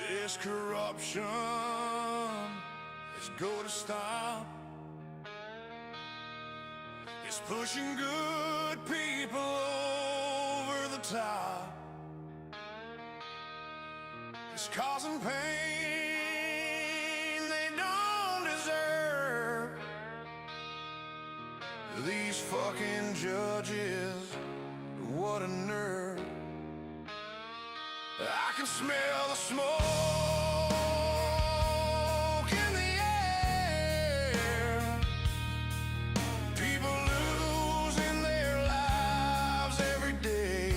This corruption is gonna stop. It's pushing good people over the top. It's causing pain they don't deserve. These fucking judges, what a nerve. I can smell the smoke in the air. People losing their lives every day.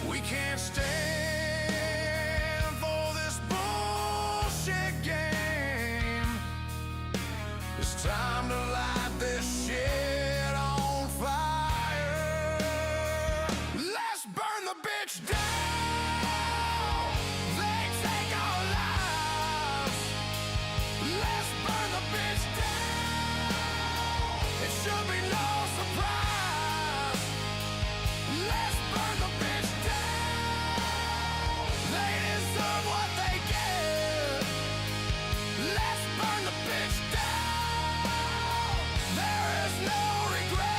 We can't stand for this bullshit game. It's time to light this shit on fire. Let's burn the bitch down. They take our lives. Let's burn the bitch down. It should be no surprise. Let's burn the bitch down. They deserve what they get. Let's burn the bitch down. There is no regret.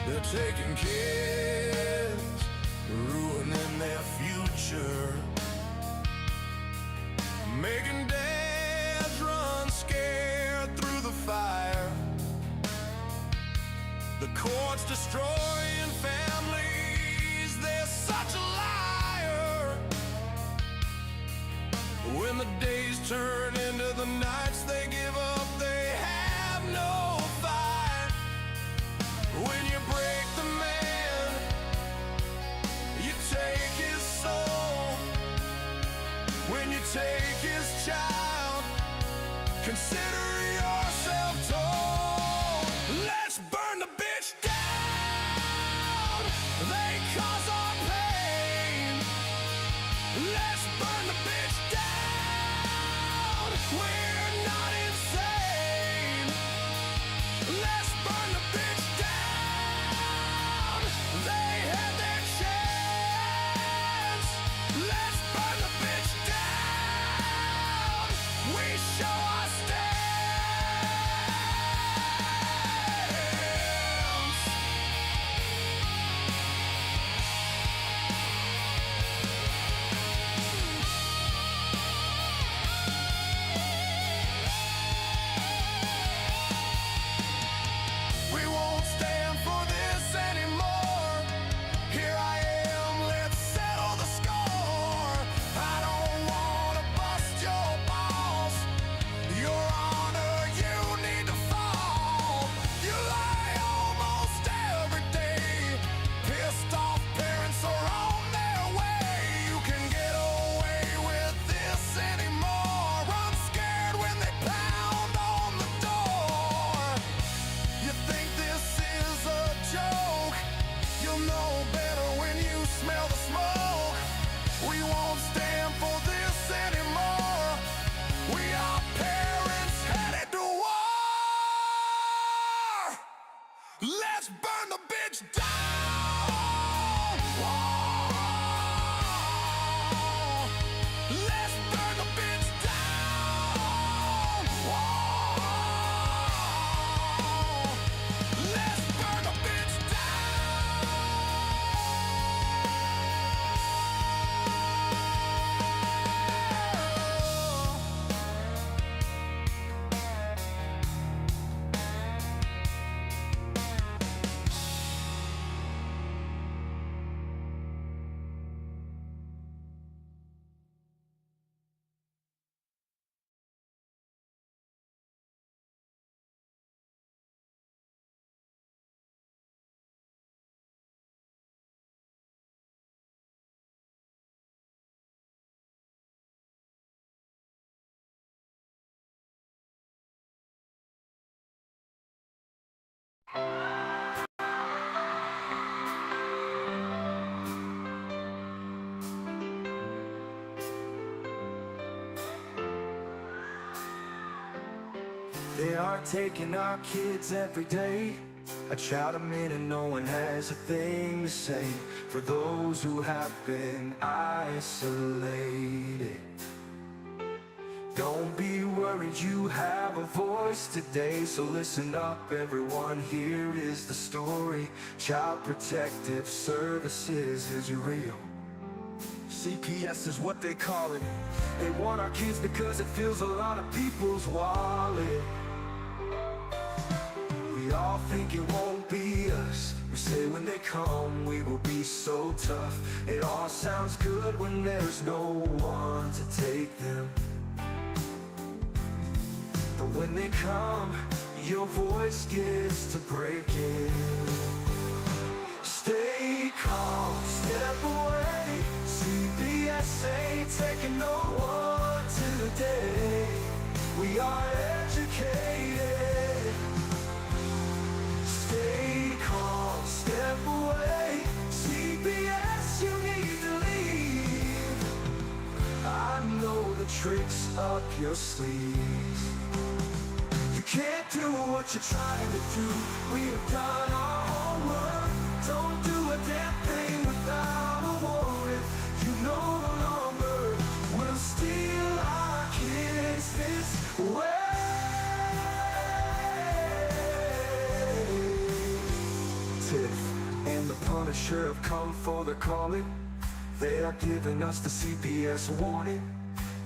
They're taking kids, ruining their future, making dads run scared through the fire. The court's destroying families, they're such a liar. When the days turn into the nights they give up, they have no fight. When you break the man, you take his soul. When you take his child, consider yourself told. Let's burn the bitch down. They cause our pain. Let's burn the bitch down. We're not insane. Let's burn the bitch down. They had their chance. Let's burn the bitch down. We show our stance. We won't stand for this anymore. Here I am, let's settle the score. I don't wanna bust your balls. Your honor, you need to fall. You lie almost every day. Pissed off parents are on their way. You can get away with this anymore. I'm scared when they pound on the door. You think this is a joke? You'll know better when you smell the smoke. We won't stand for this anymore. We are parents headed to war. Let's burn the bitch down. Let's burn the bitch down. Let's burn the bitch They are taking our kids every day. I shout them in and no one has a thing to say for those who have been isolated. Don't be worried, you have a voice today. So listen up everyone, here is the story. Child Protective Services is real. CPS is what they call it. They want our kids because it fills a lot of people's wallet. We all think it won't be us. We say when they come we will be so tough. It all sounds good when there's no one to take them. But when they come, your voice gets to breaking. Stay calm, step away. CPS ain't taking no one today. We are educated. Stay calm, step away. CPS, you need to leave. I know the tricks up your sleeves. You can't do what you're trying to do. We've done our homework. Don't do a damn thing without a warrant. You no longer will steal our kids this way. Tiff and the Punisher have come for the calling. They are giving us the CPS warning.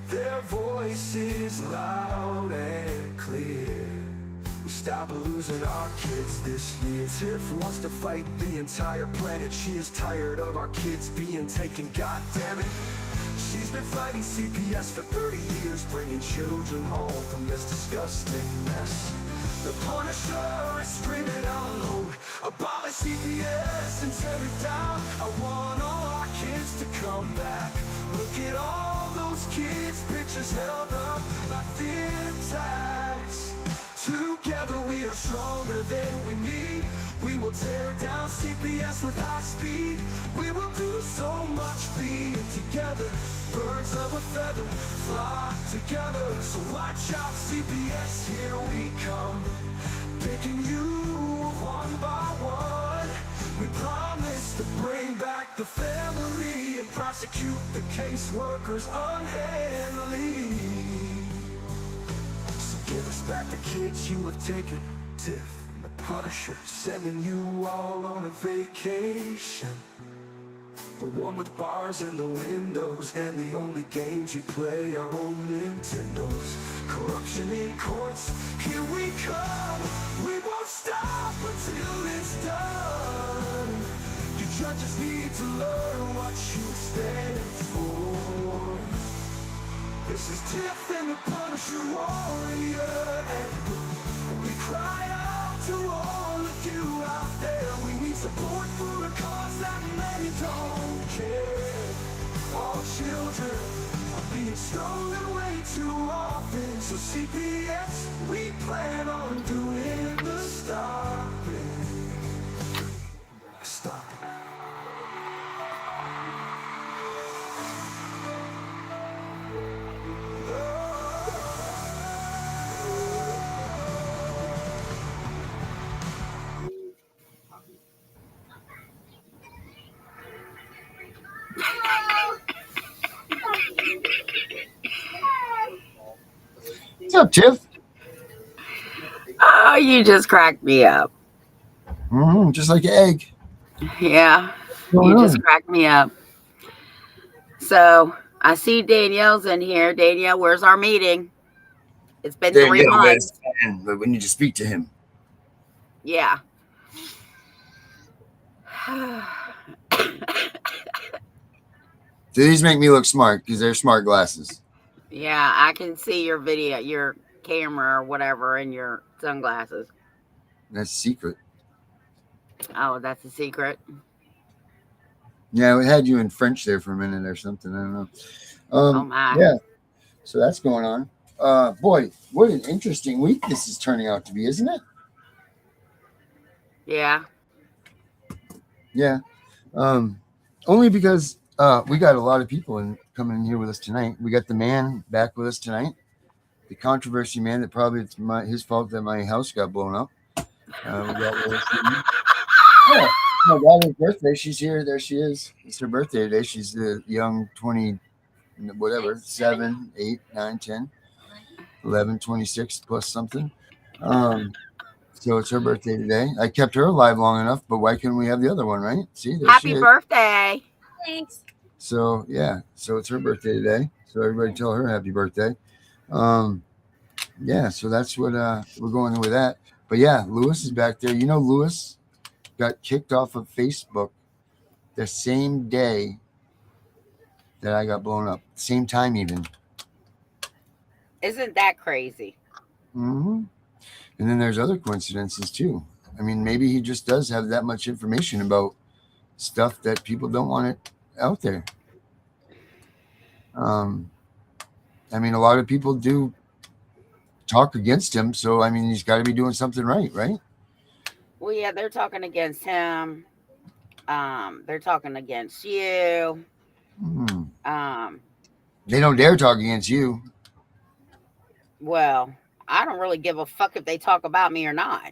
Their voice is loud and clear. We stop losing our kids this year. Tiff wants to fight the entire planet. She is tired of our kids being taken, god damn it. She's been fighting CPS for 30 years, bringing children home from this disgusting mess. The Punisher is screaming out loud, abolish CPS and tear it down. I want all our kids to come back. Look at all those kids' pictures held up like thin tags. Together we are stronger than we need. We will tear down CPS with high speed. We will do so much being together. Birds of a feather flock together. So watch out CPS, here we come. Picking you one by one. We promise to bring back the family and prosecute the caseworkers unhandily. So give us back the kids you have taken. Tiff and the Punisher sending you all on a vacation. The one with bars in the windows and the only games you play are on Nintendos. Corruption in courts, here we come. We won't stop until it's done. You judges need to learn what you stand for. This is Tiff and the Punisher warrior, and we cry out to all of you out there. We need support for a cause that many don't care. All children are being stolen way too often. So CPS, we plan on doing the stopping. Stop it. What's up, Tiff? Oh, you just cracked me up. Just like an egg. Yeah, you just cracked me up. So I see Danielle's in here. Danielle, where's our meeting? It's been 3 months. But we need to speak to him. Yeah. So these make me look smart because they're smart glasses. Yeah, I can see your video, your camera or whatever in your sunglasses. That's a secret. Oh, that's a secret. Yeah, we had you in French there for a minute or something. I don't know. Oh my. Yeah. So that's going on. Boy, what an interesting week this is turning out to be, isn't it? Yeah. Yeah. Only because we got a lot of people coming in here with us tonight. We got the man back with us tonight. the controversy man that probably it's his fault that my house got blown up. We got Lewis. Yeah, my daughter's birthday. She's here. There she is. It's her birthday today. She's the young 20, whatever, 7, 8, 9, 10, 11, 26 plus something. So it's her birthday today. I kept her alive long enough, but why couldn't we have the other one, right? See, there she Happy is. birthday. Thanks. So yeah, so it's her birthday today. So everybody tell her happy birthday. Yeah, so that's what we're going with that. But yeah, Lewis is back there. You know, Lewis got kicked off of Facebook the same day that I got blown up. Same time even. Isn't that crazy? And then there's other coincidences too. I mean, maybe he just does have that much information about stuff that people don't want it out there. I mean, a lot of people do talk against him, so I mean, he's got to be doing something right? Well, yeah, they're talking against him. They're talking against you. They don't dare talk against you. Well, I don't really give a fuck if they talk about me or not.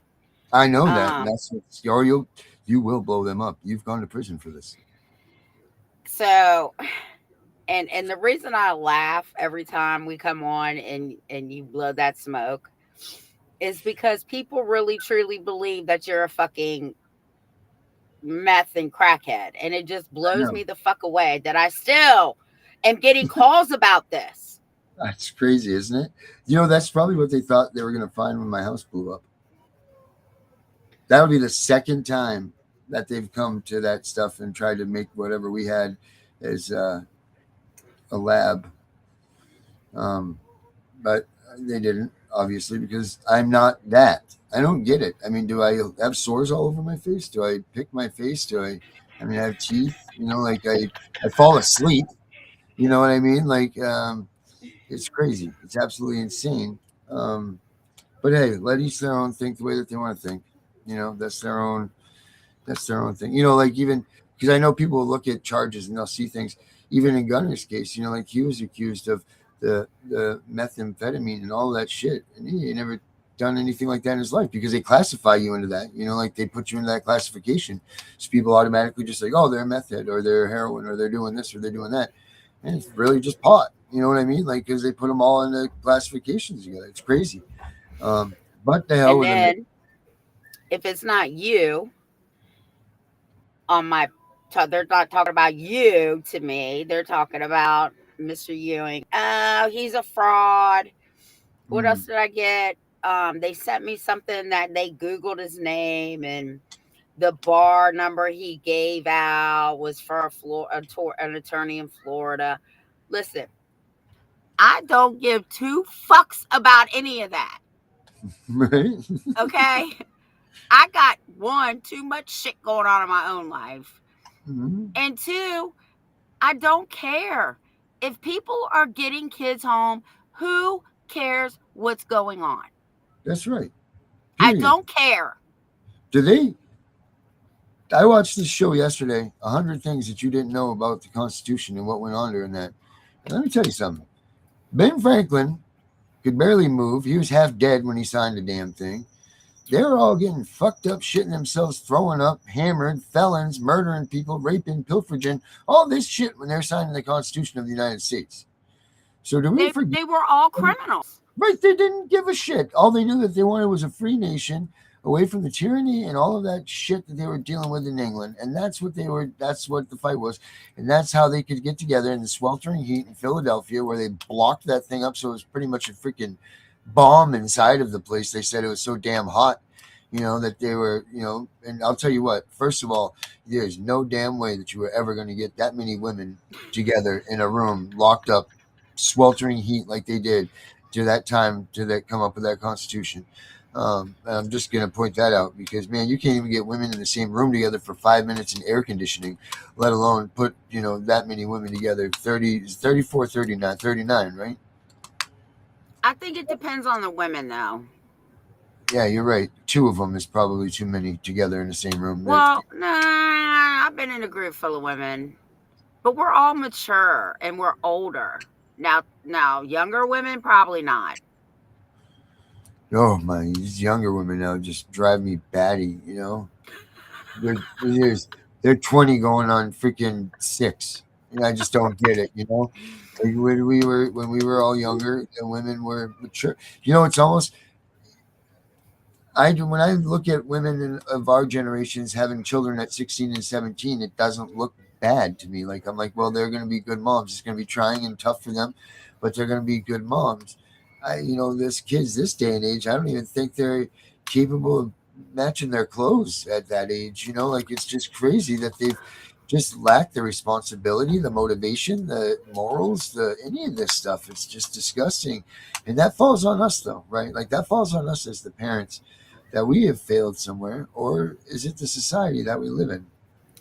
I know that. And that's what, or you will blow them up. You've gone to prison for this. So, and the reason I laugh every time we come on and you blow that smoke is because people really truly believe that you're a fucking meth and crackhead, and it just blows me the fuck away that I still am getting calls about this. That's crazy, isn't it? You know, that's probably what they thought they were going to find when my house blew up. That would be the second time that they've come to that stuff and tried to make whatever we had as a lab. But they didn't, obviously, because I'm not that. I don't get it. I mean, do I have sores all over my face? Do I pick my face? I have teeth? You know, like I fall asleep. You know what I mean? Like, it's crazy. It's absolutely insane. But hey, let each their own think the way that they want to think. You know, that's their own thing. You know, like even because I know people will look at charges and they'll see things. Even in Gunner's case, you know, like he was accused of the methamphetamine and all that shit, and he never done anything like that in his life because they classify you into that. You know, like they put you into that classification, so people automatically just like, oh, they're a meth head, or they're heroin, or they're doing this, or they're doing that, and it's really just pot. You know what I mean? Like because they put them all in the classifications together. It's crazy. But the hell And with then, them. if it's not you on my, they're not talking about you to me. They're talking about Mr. Ewing. Oh, he's a fraud. What else did I get? They sent me something that they Googled his name, and the bar number he gave out was for an attorney in Florida. Listen, I don't give two fucks about any of that. Right? Okay? I got one, too much shit going on in my own life. And two, I don't care. If people are getting kids home, who cares what's going on? That's right. Period. I don't care. Do they? I watched this show yesterday, 100 Things That You Didn't Know About the Constitution and what went on during that. And let me tell you something. Ben Franklin could barely move. He was half dead when he signed the damn thing. They were all getting fucked up, shitting themselves, throwing up, hammered, felons, murdering people, raping, pilfering, all this shit when they're signing the Constitution of the United States. So do we forget? They were all criminals. Right, they didn't give a shit. All they knew that they wanted was a free nation, away from the tyranny and all of that shit that they were dealing with in England. And that's what the fight was. And that's how they could get together in the sweltering heat in Philadelphia, where they blocked that thing up. So it was pretty much a freaking bomb inside of the place. They said it was so damn hot, you know, that they were, you know, and I'll tell you what, first of all, there's no damn way that you were ever going to get that many women together in a room, locked up, sweltering heat like they did to that time to come up with that Constitution. I'm just going to point that out because, man, you can't even get women in the same room together for 5 minutes in air conditioning, let alone put, you know, that many women together. 34, 39, right? I think it depends on the women, though. Yeah, you're right. 2 of them is probably too many together in the same room. Well, nah, I've been in a group full of women, but we're all mature and we're older. Now, younger women, probably not. Oh my, these younger women now just drive me batty. You know, they're they're 20 going on freaking 6. I just don't get it. Like when we were all younger, the women were mature. It's almost when I look at women of our generations having children at 16 and 17, it doesn't look bad to me. Like I'm like, well, they're going to be good moms. It's going to be trying and tough for them, but they're going to be good moms. This kids this day and age, I don't even think they're capable of matching their clothes at that age. Like it's just crazy that they've just lacked the responsibility, the motivation, the morals, the any of this stuff. It's just disgusting, and that falls on us, though, right? Like that falls on us as the parents that we have failed somewhere, or is it the society that we live in?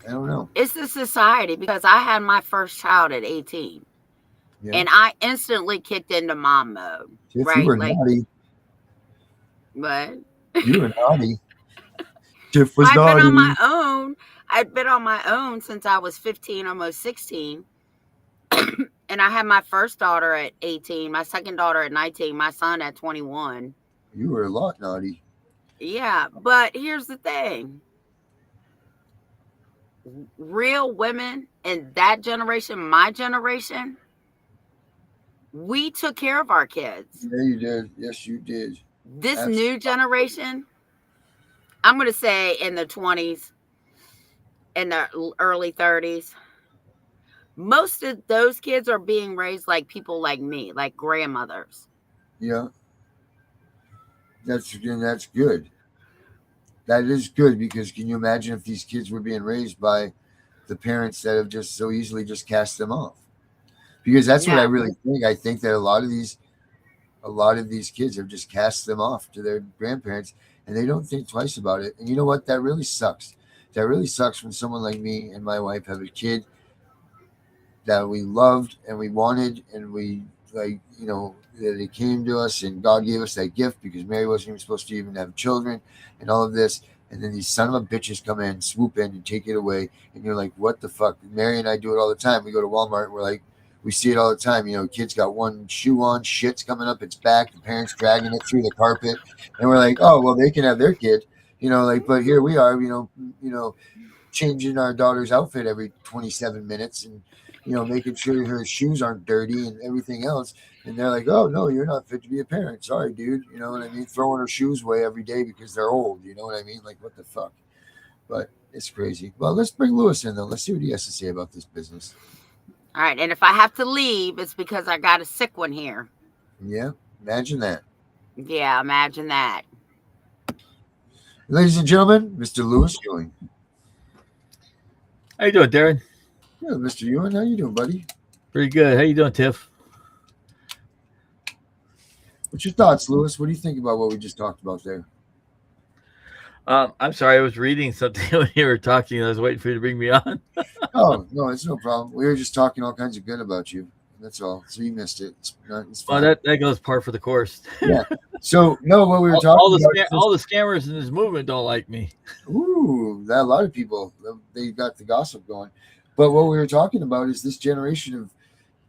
I don't know. It's the society, because I had my first child at 18, Yeah, and I instantly kicked into mom mode, Tiff, you right? were Like, naughty. what? You were naughty. Tiff was I've been on naughty. my own. I'd been on my own since I was 15, almost 16. And I had my first daughter at 18, my second daughter at 19, my son at 21. You were a lot naughty. Yeah, but here's the thing. Real women in that generation, my generation, we took care of our kids. Yeah, you did. Yes, you did. This Absolutely. new generation, I'm going to say in the 20s, in the early 30s, most of those kids are being raised like people like me, like grandmothers. Yeah, that's good. That is good, because can you imagine if these kids were being raised by the parents that have just so easily just cast them off? Because that's what I No. really think. I think that a lot of these kids have just cast them off to their grandparents, and they don't think twice about it. And you know what? That really sucks. That really sucks when someone like me and my wife have a kid that we loved and we wanted, and we that it came to us, and God gave us that gift because Mary wasn't even supposed to even have children and all of this. And then these son of a bitches come in, swoop in, and take it away. And you're like, what the fuck? Mary and I do it all the time. We go to Walmart, and we're like, we see it all the time. Kids got one shoe on, shit's coming up its back, the parents dragging it through the carpet, and we're like, oh well, they can have their kid, but here we are, changing our daughter's outfit every 27 minutes, and making sure her shoes aren't dirty and everything else. And they're like, oh no, you're not fit to be a parent, sorry dude. You know what I mean? Throwing her shoes away every day because they're old. You know what I mean? Like, what the fuck? But it's crazy. Well, let's bring Lewis in, though. Let's see what he has to say about this business. All right. And if I have to leave, it's because I got a sick one here. Yeah, imagine that. Yeah, imagine that. Ladies and gentlemen, Mr. Lewis Ewing. How you doing, Darren? Yeah, Mr. Ewing, how you doing, buddy? Pretty good. How you doing, Tiff? What's your thoughts, Lewis? What do you think about what we just talked about there? I'm sorry, I was reading something when you were talking. I was waiting for you to bring me on. Oh, no, it's no problem. We were just talking all kinds of good about you. That's all. So you missed it. It's Well, fine. that goes par for the course. Yeah. So, no, what we were talking all about. the scammers in this movement don't like me. Ooh, a lot of people, they got the gossip going. But what we were talking about is this generation of,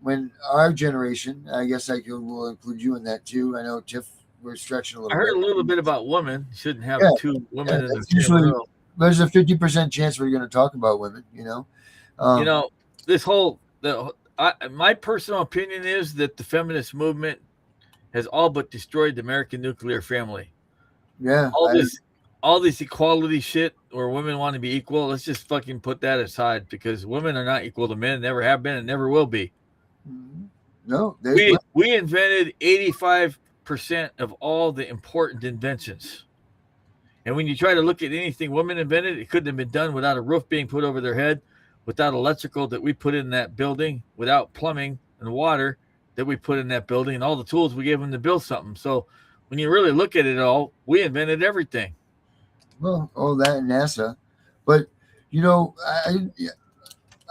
when our generation, I guess will include you in that too. I know, Tiff, we're stretching a little I bit. heard a little bit about women. You shouldn't have two women in the that's same usually- room. There's a 50% chance we're going to talk about women, This whole my personal opinion is that the feminist movement has all but destroyed the American nuclear family. Yeah. All this equality shit where women want to be equal, let's just fucking put that aside, because women are not equal to men, never have been and never will be. No, we invented 85% of all the important inventions. And when you try to look at anything women invented, it couldn't have been done without a roof being put over their head, without electrical that we put in that building, without plumbing and water that we put in that building, and all the tools we gave them to build something. So when you really look at it all, we invented everything. Well, all that and NASA. But,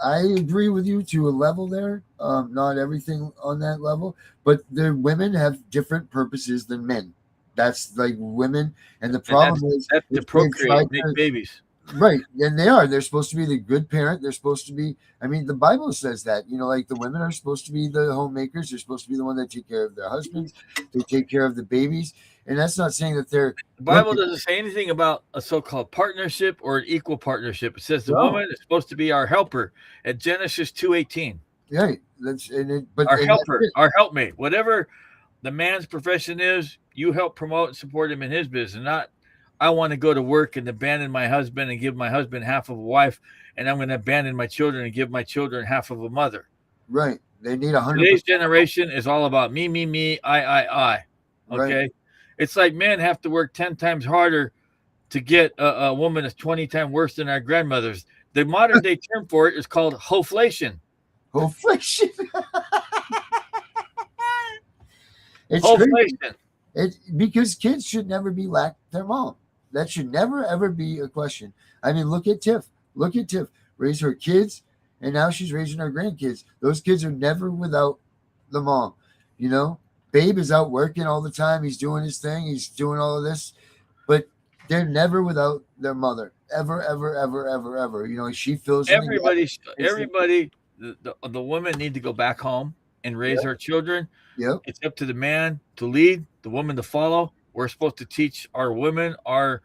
I agree with you to a level there. Not everything on that level, but the women have different purposes than men. That's like women, and the problem is that's to procreate, make babies. Right. And they are. They're supposed to be the good parent. They're supposed to be, I mean, the Bible says that, like the women are supposed to be the homemakers. They're supposed to be the one that take care of their husbands. They take care of the babies. And that's not saying that they're, The look, Bible doesn't say anything about a so-called partnership or an equal partnership. It says the No. woman is supposed to be our helper at Genesis 2:18. right. But Our helper, our helpmate, whatever the man's profession is, you help promote and support him in his business. Not, I want to go to work and abandon my husband and give my husband half of a wife, and I'm going to abandon my children and give my children half of a mother. Right. They need 100%. Today's generation is all about me, I. Okay. Right. It's like men have to work 10 times harder to get a woman that's 20 times worse than our grandmothers. The modern day term for it is called hoflation. Hoflation. It's crazy. Hoflation. Because kids should never be lack their mom. That should never, ever be a question. I mean, look at Tiff. Look at Tiff. Raise her kids, and now she's raising her grandkids. Those kids are never without the mom. Babe is out working all the time. He's doing his thing. He's doing all of this. But they're never without their mother. Ever, ever, ever, ever, ever. She feels everybody, the women need to go back home and raise her children. Yep. It's up to the man to lead, the woman to follow. We're supposed to teach our women our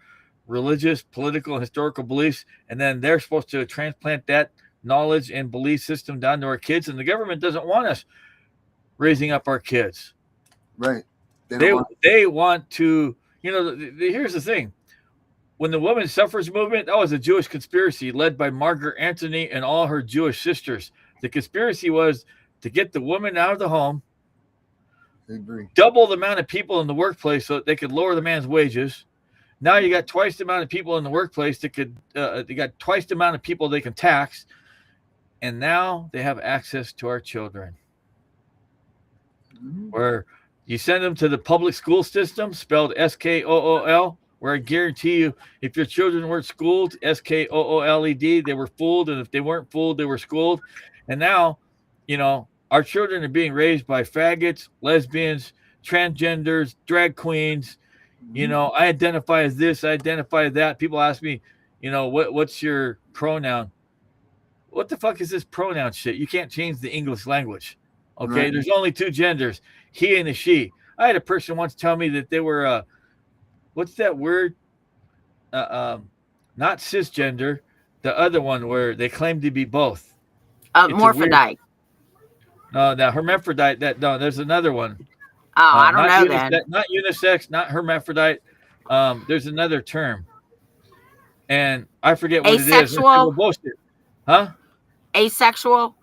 religious, political, and historical beliefs, and then they're supposed to transplant that knowledge and belief system down to our kids. And the government doesn't want us raising up our kids. Right. They want to, here's the thing. When the women's suffrage movement, that was a Jewish conspiracy led by Margaret Anthony and all her Jewish sisters. The conspiracy was to get the woman out of the home, double the amount of people in the workplace so that they could lower the man's wages. Now you got twice the amount of people in the workplace they got twice the amount of people they can tax, and now they have access to our children. Where you send them to the public school system, spelled SKOOL, where I guarantee you, if your children weren't schooled, SKOOLED, they were fooled, and if they weren't fooled, they were schooled. And now, our children are being raised by faggots, lesbians, transgenders, drag queens. I identify as this, I identify as that. People ask me, what's your pronoun? What the fuck is this pronoun shit? You can't change the English language. Okay, right. There's only two genders, he and a she. I had a person once tell me that they were, what's that word? Not cisgender, the other one where they claim to be both. Morphodite. No, the hermaphrodite. There's another one. Oh, I don't know that. Not unisex, not hermaphrodite. There's another term, and I forget what asexual? It is. Bullshit. Huh? Asexual?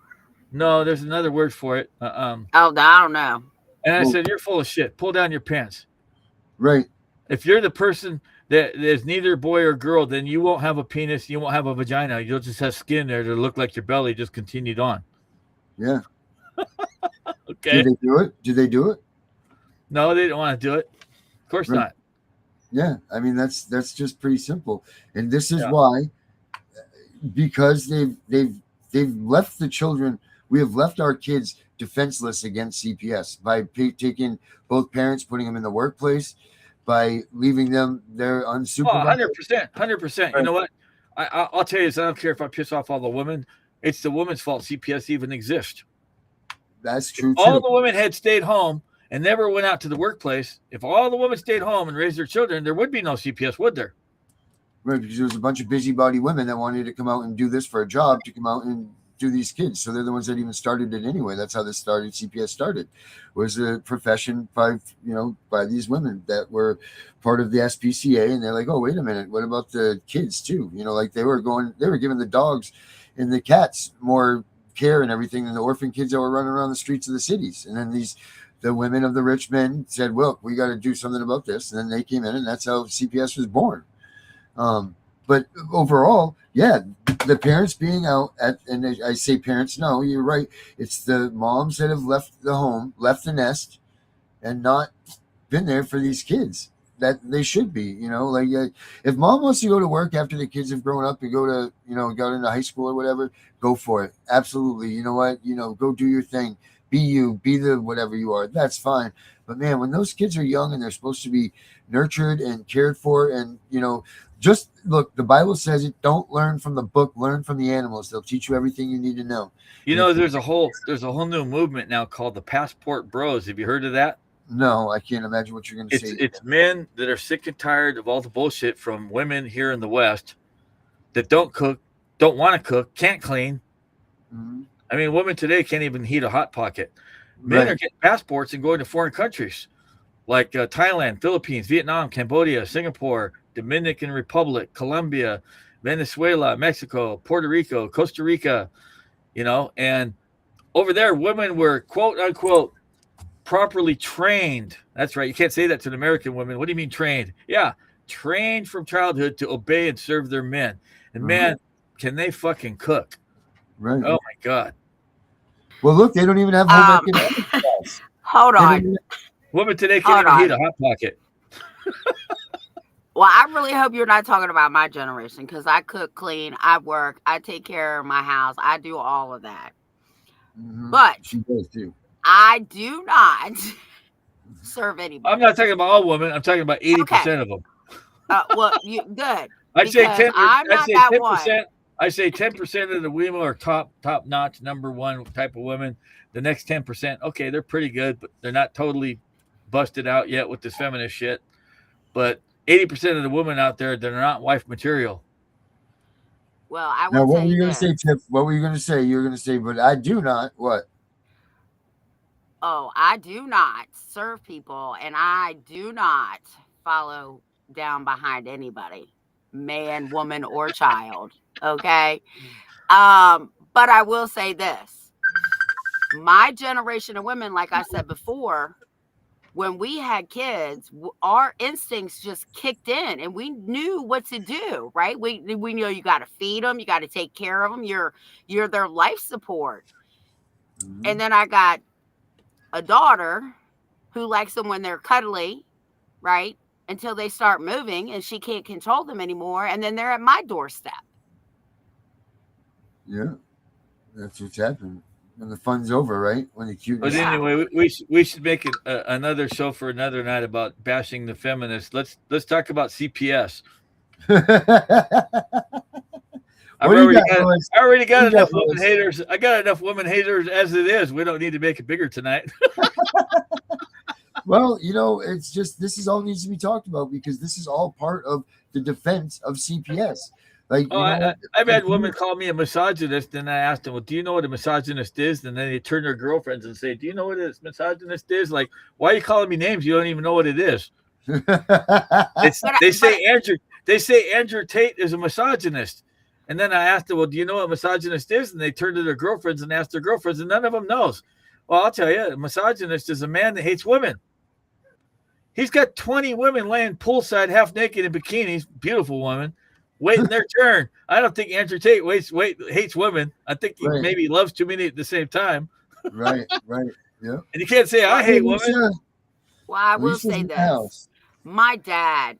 No, there's another word for it. I don't know. And I said, you're full of shit. Pull down your pants. Right. If you're the person that is neither boy or girl, then you won't have a penis. You won't have a vagina. You'll just have skin there to look like your belly just continued on. Yeah. Okay. Do they do it? Do they do it? No, they didn't want to do it. Of course not. Yeah. I mean, that's just pretty simple. And this is why, because they've left the children, we have left our kids defenseless against CPS by taking both parents, putting them in the workplace, by leaving them there unsupervised. 100%. Right. You know what? I'll tell you this. I don't care if I piss off all the women. It's the woman's fault CPS even exists. That's true. If all the women had stayed home and never went out to the workplace, if all the women stayed home and raised their children, there would be no CPS, would there? Right, because there was a bunch of busybody women that wanted to come out and do this for a job, to come out and do these kids. So they're the ones that even started it anyway. That's how this started. CPS started, was a profession by these women that were part of the SPCA. And they're like, oh, wait a minute. What about the kids too? Like they were giving the dogs and the cats more care and everything than the orphan kids that were running around the streets of the cities. And then the women of the rich men said, well, we got to do something about this. And then they came in, and that's how CPS was born. But overall, the parents being out and I say parents, no, you're right. It's the moms that have left the home, left the nest, and not been there for these kids that they should be. If mom wants to go to work after the kids have grown up and go into high school or whatever, go for it. Absolutely. You know what? Go do your thing. be you, be the whatever you are. That's fine. But man, when those kids are young and they're supposed to be nurtured and cared for, and just look, the Bible says it. Don't learn from the book, learn from the animals. They'll teach you everything you need to know. There's a whole new movement now called the Passport Bros. Have you heard of that? No, I can't imagine what you're going to say. It's men that are sick and tired of all the bullshit from women here in the West that don't cook, don't want to cook, can't clean. Mm-hmm. I mean, women today can't even heat a hot pocket. Men are getting passports and going to foreign countries like Thailand, Philippines, Vietnam, Cambodia, Singapore, Dominican Republic, Colombia, Venezuela, Mexico, Puerto Rico, Costa Rica, and over there, women were quote unquote properly trained. That's right. You can't say that to an American woman. What do you mean trained? Yeah. Trained from childhood to obey and serve their men. And man, can they fucking cook? Right. Oh my God. Well, look, they don't even have home economics. Hold on. Women today can't even heat a hot pocket. Well, I really hope you're not talking about my generation, because I cook, clean, I work, I take care of my house, I do all of that. Mm-hmm. But she does too. I do not serve anybody. I'm not talking about all women. I'm talking about 80% of them. Well, you good. I'd say 10%. I'm not that 10%. I say 10% of the women are top notch, number one type of women. The next 10%, okay, they're pretty good, but they're not totally busted out yet with this feminist shit. But 80% of the women out there that are not wife material. Well, I will now, what tell were you you going to say, Tiff? What were you going to say? You were going to say, but I do not. What? Oh, I do not serve people, and I do not follow down behind anybody, man, woman, or child. Okay. But I will say this. My generation of women, like I said before, when we had kids, our instincts just kicked in and we knew what to do, right? We know you got to feed them. You got to take care of them. You're their life support. Mm-hmm. And then I got a daughter who likes them when they're cuddly, right? Until they start moving and she can't control them anymore. And then they're at my doorstep. Yeah, that's what's happening. And the fun's over, right? When the cuteness. But anyway, we should make it another show for another night about bashing the feminists. Let's talk about CPS. I already got enough women haters. I got enough women haters as it is. We don't need to make it bigger tonight. Well, it's just this all needs to be talked about because this is all part of the defense of CPS. Like, I've had women call me a misogynist, and I asked them, well, do you know what a misogynist is? And then they turn their girlfriends and say, do you know what a misogynist is? Like, why are you calling me names? You don't even know what it is. They say Andrew Tate is a misogynist. And then I asked them, well, do you know what a misogynist is? And they turn to their girlfriends and ask their girlfriends, and none of them knows. Well, I'll tell you, a misogynist is a man that hates women. He's got 20 women laying poolside half naked in bikinis, beautiful women, waiting their turn. I don't think Andrew Tate hates women. I think he maybe loves too many at the same time. Right. Yeah. And you can't say I hate women. Well, I will say this. My dad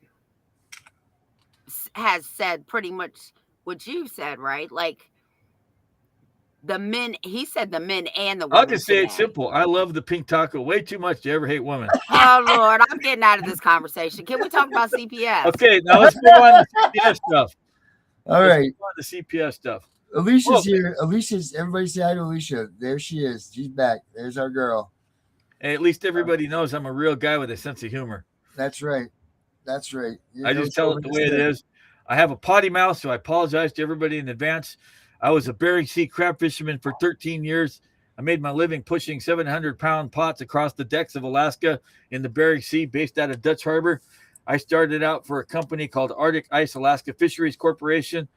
has said pretty much what you said, right? Like the men, he said the men and the women. I'll just say it's simple. I love the pink taco way too much to ever hate women. Oh, Lord, I'm getting out of this conversation. Can we talk about CPS? Okay, now let's move on to CPS stuff. All right. Let's move on to CPS stuff. Alicia's here. Everybody say hi to Alicia. There she is. She's back. There's our girl. Hey, at least everybody knows I'm a real guy with a sense of humor. That's right. I just tell it the way it is. I have a potty mouth, so I apologize to everybody in advance. I was a Bering Sea crab fisherman for 13 years. I made my living pushing 700-pound pots across the decks of Alaska in the Bering Sea, based out of Dutch Harbor. I started out for a company called Arctic Ice Alaska Fisheries Corporation,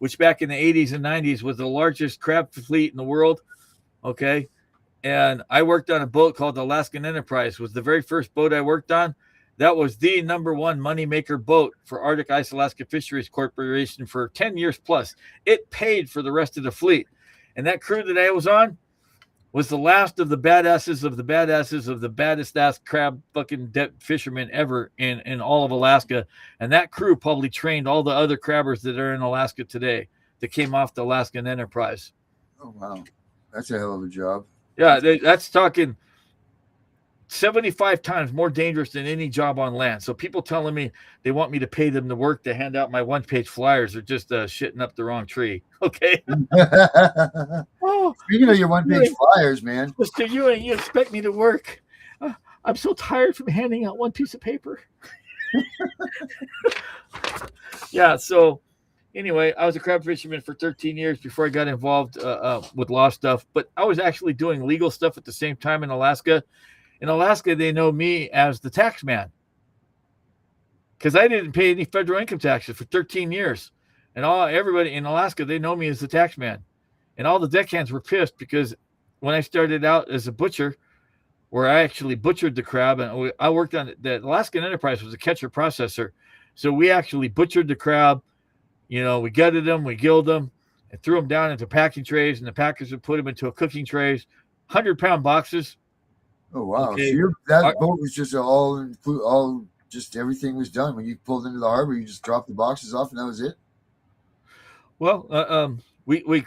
which back in the 80s and 90s was the largest crab fleet in the world. Okay. And I worked on a boat called the Alaskan Enterprise. It was the very first boat I worked on. That was the number one moneymaker boat for Arctic Ice Alaska Fisheries Corporation for 10 years plus. It paid for the rest of the fleet. And that crew that I was on was the last of the badasses of the badasses of the baddest ass crab fucking fishermen ever in all of Alaska. And that crew probably trained all the other crabbers that are in Alaska today that came off the Alaskan Enterprise. Oh, wow. That's a hell of a job. Yeah, that's talking 75 times more dangerous than any job on land. So people telling me they want me to pay them to work to hand out my one-page flyers are just shitting up the wrong tree. Okay. Oh, Speaking of Mr. your one-page Ewing, flyers, man. Mr. Ewing, you expect me to work? I'm so tired from handing out one piece of paper. Yeah. So anyway, I was a crab fisherman for 13 years before I got involved with law stuff. But I was actually doing legal stuff at the same time in Alaska. In Alaska, they know me as the tax man because I didn't pay any federal income taxes for 13 years. And everybody in Alaska, they know me as the tax man. And all the deckhands were pissed because when I started out as a butcher, where I actually butchered the crab, and I worked on the Alaskan Enterprise was a catcher processor. So we actually butchered the crab. We gutted them, we gilled them, and threw them down into packing trays, and the packers would put them into a cooking trays, 100-pound boxes. Oh wow! Okay. So that boat was just all just everything was done when you pulled into the harbor. You just dropped the boxes off, and that was it. Well, we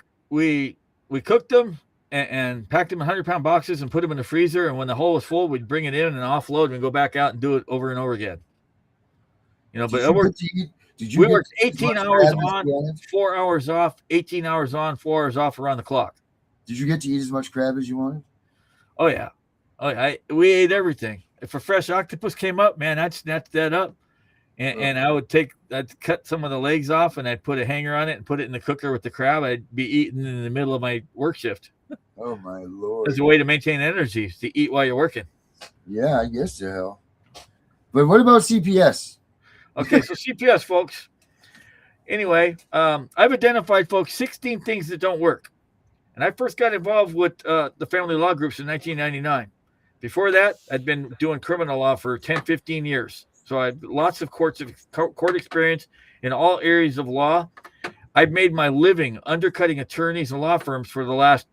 cooked them and packed them in 100-pound boxes and put them in the freezer. And when the hole was full, we'd bring it in and offload and go back out and do it over and over again. But we worked 18 hours on, 4 hours off, 18 hours on, 4 hours off around the clock. Did you get to eat as much crab as you wanted? Oh yeah. We ate everything. If a fresh octopus came up, man, I'd snatch that up, and I'd cut some of the legs off, and I'd put a hanger on it and put it in the cooker with the crab. I'd be eating in the middle of my work shift. Oh my Lord! It's a way to maintain energy, to eat while you're working. Yeah, I guess the hell. But what about CPS? Okay, so CPS, folks. Anyway, I've identified, folks, 16 things that don't work, and I first got involved with the family law groups in 1999. Before that, I'd been doing criminal law for 10, 15 years. So I had lots of court experience in all areas of law. I've made my living undercutting attorneys and law firms for the last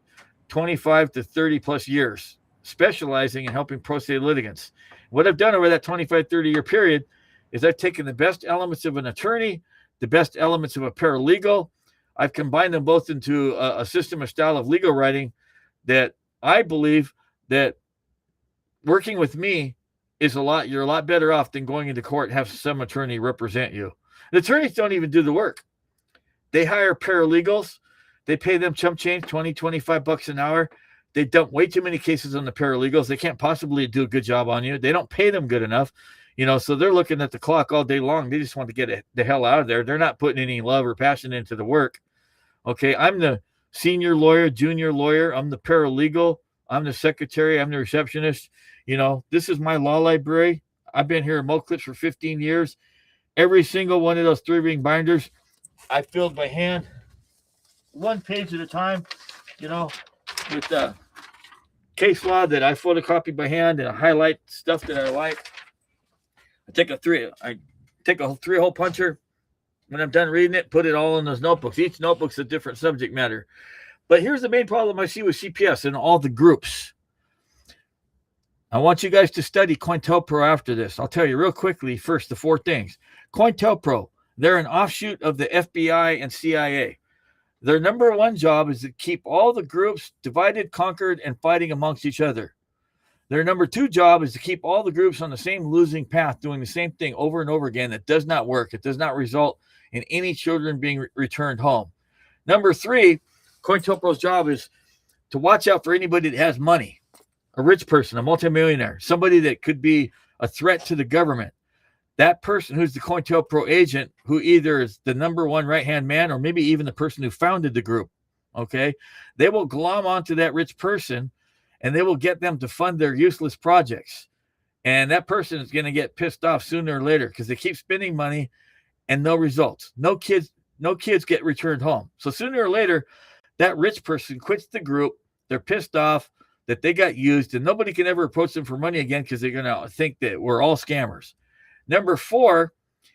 25 to 30 plus years, specializing in helping pro se litigants. What I've done over that 25, 30-year period is I've taken the best elements of an attorney, the best elements of a paralegal. I've combined them both into a system, a style of legal writing that I believe that working with me is you're a lot better off than going into court and have some attorney represent you. The attorneys don't even do the work. They hire paralegals. They pay them chump change, 20, 25 bucks an hour. They dump way too many cases on the paralegals. They can't possibly do a good job on you. They don't pay them good enough. So they're looking at the clock all day long. They just want to get the hell out of there. They're not putting any love or passion into the work. Okay, I'm the senior lawyer, junior lawyer. I'm the paralegal. I'm the secretary. I'm the receptionist. This is my law library. I've been here in Mo Clips for 15 years. Every single one of those 3-ring binders, I filled by hand, one page at a time, with case law that I photocopy by hand and I highlight stuff that I like. I take a 3-hole puncher. When I'm done reading it, put it all in those notebooks. Each notebook's a different subject matter. But here's the main problem I see with CPS and all the groups. I want you guys to study COINTELPRO after this. I'll tell you real quickly first the 4 things. COINTELPRO, they're an offshoot of the FBI and CIA. Their number one job is to keep all the groups divided, conquered, and fighting amongst each other. Their number 2 job is to keep all the groups on the same losing path, doing the same thing over and over again. That does not work. It does not result in any children being returned home. Number 3, COINTELPRO's job is to watch out for anybody that has money. A rich person, a multimillionaire, somebody that could be a threat to the government. That person who's the COINTELPRO agent, who either is the number one right-hand man or maybe even the person who founded the group, okay? They will glom onto that rich person and they will get them to fund their useless projects. And that person is going to get pissed off sooner or later because they keep spending money and no results. No kids get returned home. So sooner or later, that rich person quits the group. They're pissed off that they got used and nobody can ever approach them for money again because they're going to think that we're all scammers. Number 4,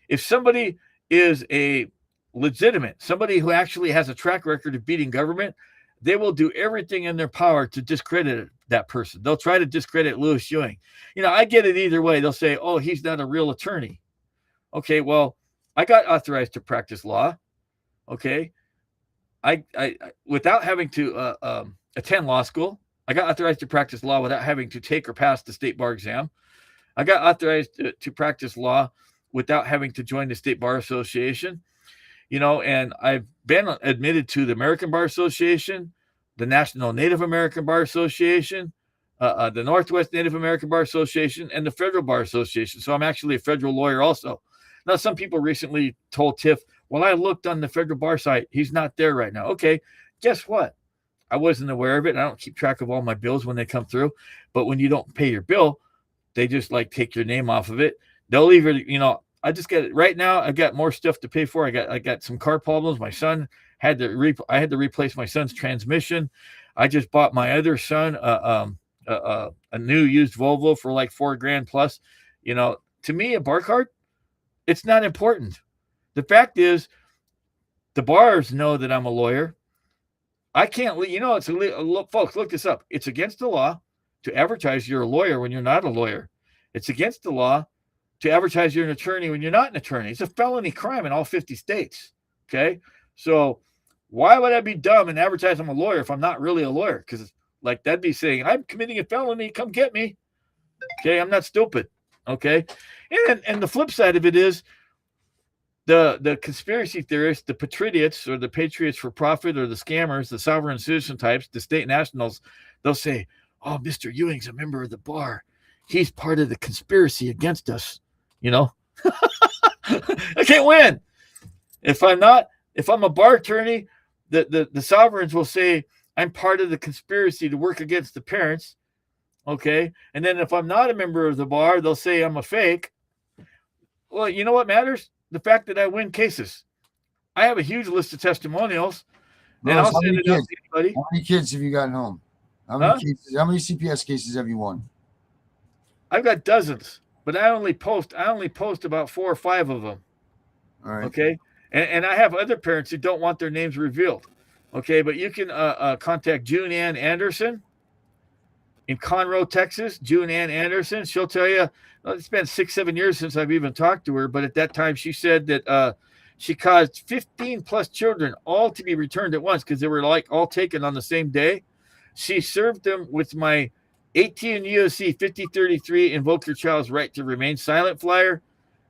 if somebody is a legitimate, somebody who actually has a track record of beating government, they will do everything in their power to discredit that person. They'll try to discredit Louis Ewing. I get it either way. They'll say, oh, he's not a real attorney. Okay, well, I got authorized to practice law. Okay. I without having to attend law school, I got authorized to practice law without having to take or pass the state bar exam. I got authorized to practice law without having to join the State Bar Association. And I've been admitted to the American Bar Association, the National Native American Bar Association, the Northwest Native American Bar Association, and the Federal Bar Association. So I'm actually a federal lawyer also. Now, some people recently told Tiff, well, I looked on the federal bar site. He's not there right now. Okay, guess what? I wasn't aware of it. I don't keep track of all my bills when they come through. But when you don't pay your bill, they just take your name off of it. They'll either, I just get it right now. I got more stuff to pay for. I got some car problems. My son I had to replace my son's transmission. I just bought my other son a new used Volvo for like $4,000 plus. To me, a bar card, it's not important. The fact is, the bars know that I'm a lawyer. I can't, folks, look this up. It's against the law to advertise you're a lawyer when you're not a lawyer. It's against the law to advertise you're an attorney when you're not an attorney. It's a felony crime in all 50 states. Okay. So why would I be dumb and advertise I'm a lawyer if I'm not really a lawyer? Because that'd be saying I'm committing a felony. Come get me. Okay. I'm not stupid. Okay. And the flip side of it is the conspiracy theorists, the patriots or the patriots for profit or the scammers, the sovereign citizen types, the state nationals, they'll say, oh, Mr. Ewing's a member of the bar. He's part of the conspiracy against us. I can't win. If I'm a bar attorney, the sovereigns will say I'm part of the conspiracy to work against the parents. Okay. And then if I'm not a member of the bar, they'll say I'm a fake. Well, you know what matters? The fact that I win cases. I have a huge list of testimonials. Rose, and I'll send it out to anybody. How many kids have you gotten home? How many CPS cases have you won? I've got dozens, but I only post about 4 or 5 of them. All right. Okay. And I have other parents who don't want their names revealed. Okay. But you can contact June Ann Anderson in Conroe, Texas. June Ann Anderson. She'll tell you, it's been 6-7 years since I've even talked to her. But at that time, she said that she caused 15 plus children all to be returned at once because they were all taken on the same day. She served them with my 18 USC 5033 invoke your child's right to remain silent flyer,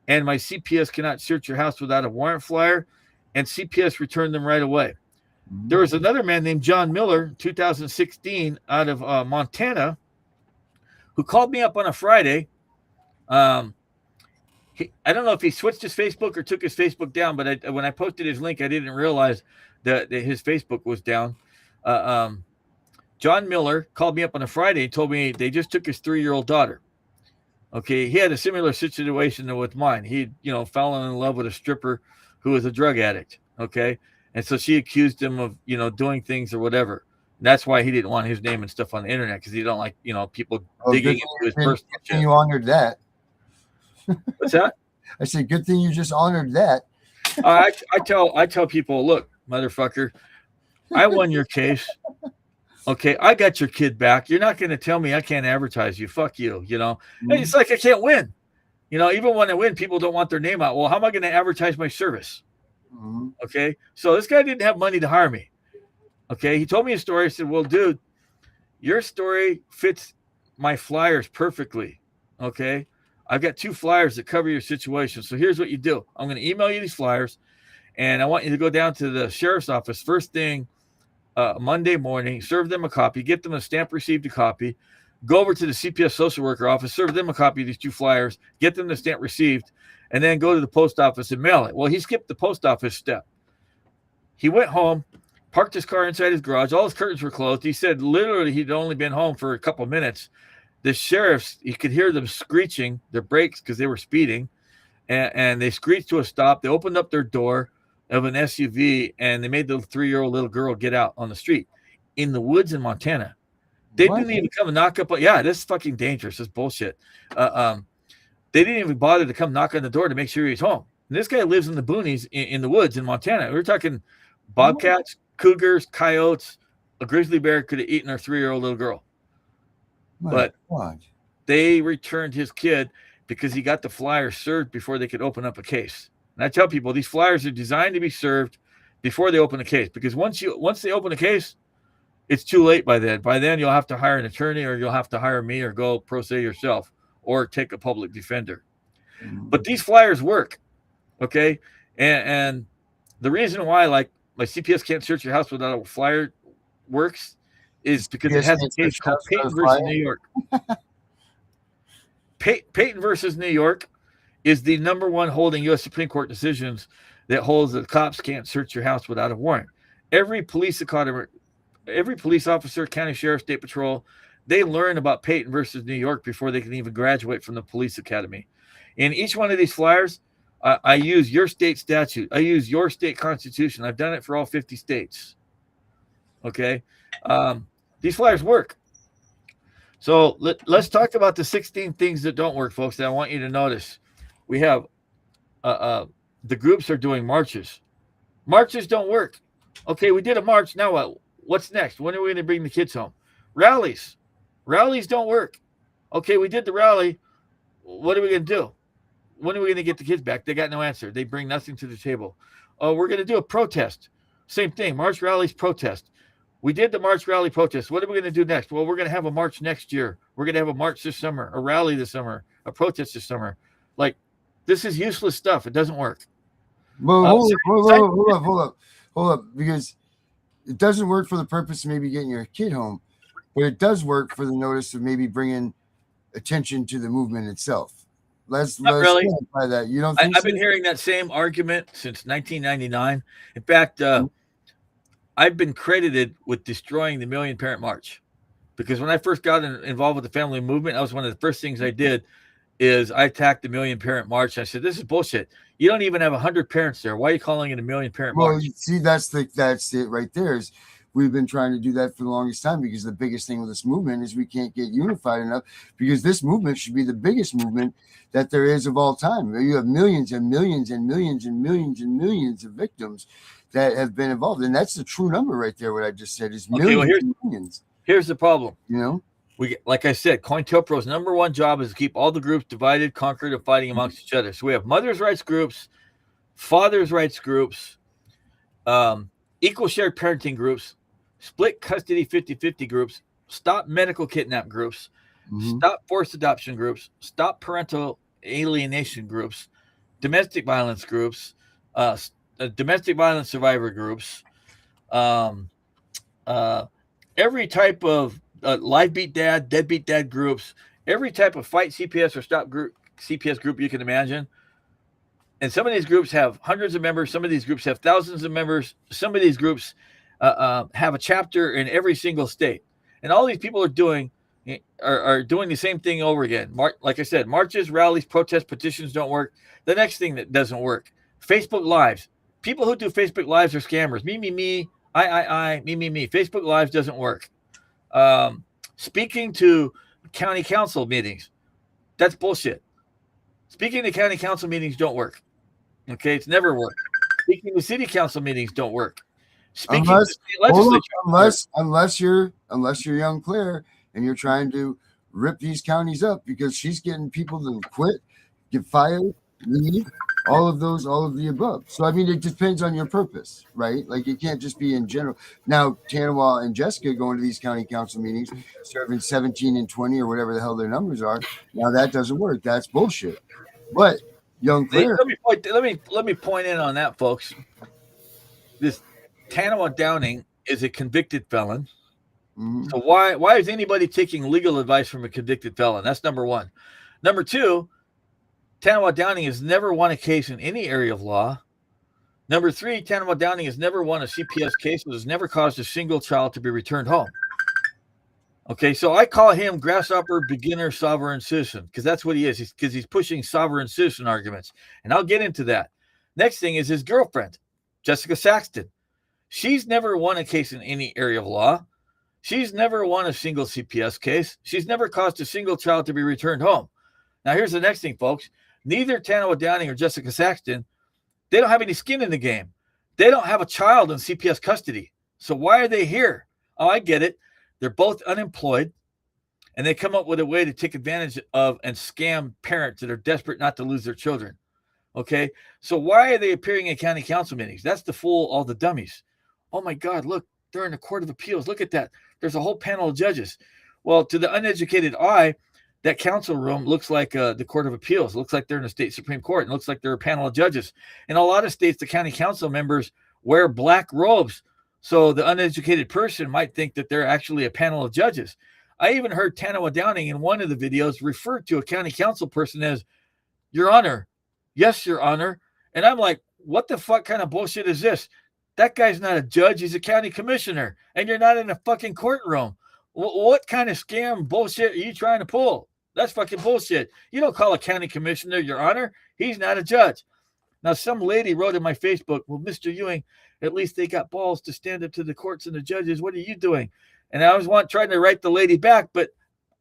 and my CPS cannot search your house without a warrant flyer, and CPS returned them right away. Mm-hmm. There was another man named John Miller, 2016, out of Montana, who called me up on a Friday. I don't know if he switched his Facebook or took his Facebook down, but when I posted his link, I didn't realize that his Facebook was down. John Miller called me up on a Friday and told me they just took his 3-year-old daughter. Okay. He had a similar situation with mine. He, fell in love with a stripper who was a drug addict. Okay. And so she accused him of, doing things or whatever. And that's why he didn't want his name and stuff on the internet. Cause he don't like, people digging into his personal shit. You honored that. What's that? I said, good thing you just honored that. I tell people, look, motherfucker, I won your case. Okay, I got your kid back. You're not going to tell me I can't advertise you. Fuck you, Mm-hmm. It's like I can't win. Even when I win, people don't want their name out. Well, how am I going to advertise my service? Mm-hmm. Okay, so this guy didn't have money to hire me. Okay, he told me a story. I said, well, dude, your story fits my flyers perfectly. Okay, I've got 2 flyers that cover your situation. So here's what you do. I'm going to email you these flyers, and I want you to go down to the sheriff's office first thing Monday morning, serve them a copy, get them a stamp received a copy, go over to the CPS social worker office, serve them a copy of these 2 flyers, get them the stamp received, and then go to the post office and mail it. Well, he skipped the post office step. He went home, parked his car inside his garage. All his curtains were closed. He said literally he'd only been home for a couple of minutes. The sheriffs, you could hear them screeching their brakes because they were speeding, and they screeched to a stop. They opened up their door of an SUV, and they made the 3-year-old little girl get out on the street in the woods in Montana. They didn't even come and knock up. Yeah, this is fucking dangerous. This is bullshit. They didn't even bother to come knock on the door to make sure he was home. And this guy lives in the boonies in the woods in Montana. We're talking bobcats, cougars, coyotes. A grizzly bear could have eaten our 3-year-old little girl. But they returned his kid because he got the flyer served before they could open up a case. And I tell people these flyers are designed to be served before they open a case, because once they open a case, it's too late by then. By then, you'll have to hire an attorney, or you'll have to hire me, or go pro se yourself, or take a public defender. But these flyers work, okay? And the reason why, like, my CPS can't search your house without a flyer works is because it has a case called Payton versus New York. Payton versus New York is the #1 holding U.S. Supreme Court decisions that holds that cops can't search your house without a warrant. Every police officer, county sheriff, state patrol, they learn about Payton versus New York before they can even graduate from the police academy. In each one of these flyers, I use your state statute. I use your state constitution. I've done it for all 50 states. Okay. These flyers work. So let's talk about the 16 things that don't work, folks, that I want you to notice. We have the groups are doing marches. Marches don't work. Okay, we did a march. Now what? What's next? When are we going to bring the kids home? Rallies. Rallies don't work. Okay, we did the rally. What are we going to do? When are we going to get the kids back? They got no answer. They bring nothing to the table. Oh, we're going to do a protest. Same thing. March, rallies, protest. We did the march, rally, protest. What are we going to do next? Well, we're going to have a march next year. We're going to have a march this summer, a rally this summer, a protest this summer. Like, this is useless stuff. It doesn't work. Well, hold up, because it doesn't work for the purpose of maybe getting your kid home, but it does work for the notice of maybe bringing attention to the movement itself. Let's really clarify that. You don't think I've been hearing that same argument since 1999. In fact, I've been credited with destroying the Million Parent March, because when I first got involved with the family movement, that was one of the first things I did. Is I attacked the Million Parent March. I said, this is bullshit. You don't even have 100 parents there. Why are you calling it a Million Parent March? Well, see, that's it right there. Is we've been trying to do that for the longest time, because the biggest thing with this movement is we can't get unified enough, because this movement should be the biggest movement that there is of all time. You have millions and millions and millions and millions and millions of victims that have been involved. And that's the true number right there. What I just said is millions and millions. Here's the problem. You know? Like I said, COINTELPRO's #1 job is to keep all the groups divided, conquered, and fighting amongst each other. So we have mothers' rights groups, fathers' rights groups, equal shared parenting groups, split custody 50-50 groups, stop medical kidnap groups, stop forced adoption groups, stop parental alienation groups, domestic violence groups, domestic violence survivor groups, every type of live beat dad, deadbeat dad groups, every type of fight CPS or stop group CPS group you can imagine. And some of these groups have hundreds of members. Some of these groups have thousands of members. Some of these groups have a chapter in every single state. And all these people are doing the same thing over again. Like I said, marches, rallies, protests, petitions don't work. The next thing that doesn't work, Facebook Lives. People who do Facebook Lives are scammers. Me, I, me. Facebook Lives doesn't work. Speaking to county council meetings, that's bullshit. Speaking to county council meetings don't work. Okay, it's never worked. Speaking to city council meetings don't work. Unless you're young Claire and you're trying to rip these counties up because she's getting people to quit, get fired, leave, all of the above. So I mean, it depends on your purpose, right? Like, it can't just be in general. Now, Tanawa and Jessica going to these county council meetings, serving 17 and 20 or whatever the hell their numbers are. Now that doesn't work. That's bullshit. But young Claire, let me point in on that, folks. This Tanawa Downing is a convicted felon. So why is anybody taking legal advice from a convicted felon? That's number one. Number two, Tanawa Downing has never won a case in any area of law. Number three, Tanawa Downing has never won a CPS case and has never caused a single child to be returned home. Okay, so I call him grasshopper, beginner, sovereign citizen, because that's what he is. Because he's pushing sovereign citizen arguments. And I'll get into that. Next thing is his girlfriend, Jessica Saxton. She's never won a case in any area of law. She's never won a single CPS case. She's never caused a single child to be returned home. Now, here's the next thing, folks. Neither Tanawa Downing or Jessica Saxton, they don't have any skin in the game. They don't have a child in CPS custody. So why are they here? Oh, I get it. They're both unemployed, and they come up with a way to take advantage of and scam parents that are desperate not to lose their children. Okay? So why are they appearing at county council meetings? That's to fool all the dummies. Oh, my God, look. they're in the Court of Appeals. Look at that. There's a whole panel of judges. Well, to the uneducated eye, that council room looks like the Court of Appeals. It looks like they're in the state Supreme Court. It looks like they're a panel of judges. In a lot of states, the county council members wear black robes. So the uneducated person might think that they're actually a panel of judges. I even heard Tanawa Downing in one of the videos refer to a county council person as, Your Honor. Yes, Your Honor. And I'm like, what the fuck kind of bullshit is this? That guy's not a judge. He's a county commissioner. And you're not in a fucking courtroom. What kind of scam bullshit are you trying to pull? That's fucking bullshit. You don't call a county commissioner Your Honor. He's not a judge. Now, some lady wrote in my Facebook, well, Mr. Ewing, at least they got balls to stand up to the courts and the judges. What are you doing? And I was trying to write the lady back, but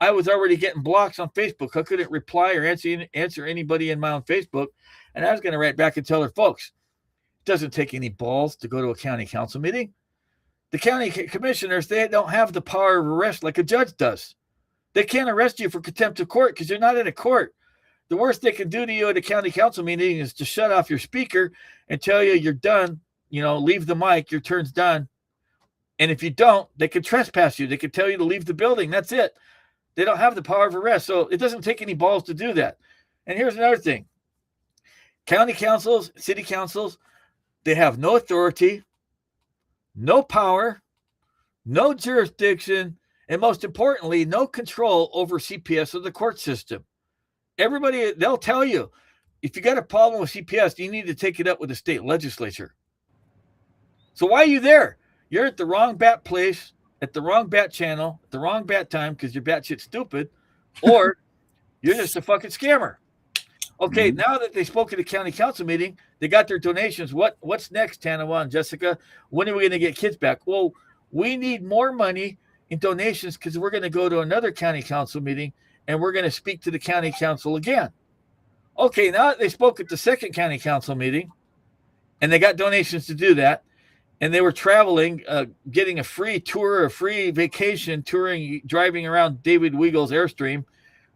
I was already getting blocks on Facebook. I couldn't reply or answer anybody in my own Facebook. And I was going to write back and tell her, folks, it doesn't take any balls to go to a county council meeting. The county commissioners, they don't have the power of arrest like a judge does. They can't arrest you for contempt of court because you're not in a court. The worst they can do to you at a county council meeting is to shut off your speaker and tell you you're done. You know, leave the mic, your turn's done. And if you don't, they could trespass you. They could tell you to leave the building. That's it. They don't have the power of arrest. So it doesn't take any balls to do that. And here's another thing. County councils, city councils, they have no authority, no power, no jurisdiction, and most importantly, no control over CPS or the court system. Everybody, they'll tell you, if you got a problem with CPS, you need to take it up with the state legislature. So why are you there? You're at the wrong bat place, at the wrong bat channel, at the wrong bat time because you're batshit stupid, or you're just a fucking scammer. Okay, now that they spoke at the county council meeting, they got their donations. What's next, Tanawa and Jessica? When are we going to get kids back? Well, we need more money in donations because we're going to go to another county council meeting and we're going to speak to the county council again. Okay, now that they spoke at the second county council meeting and they got donations to do that, and they were traveling, getting a free tour, a free vacation, driving around David Weagle's Airstream,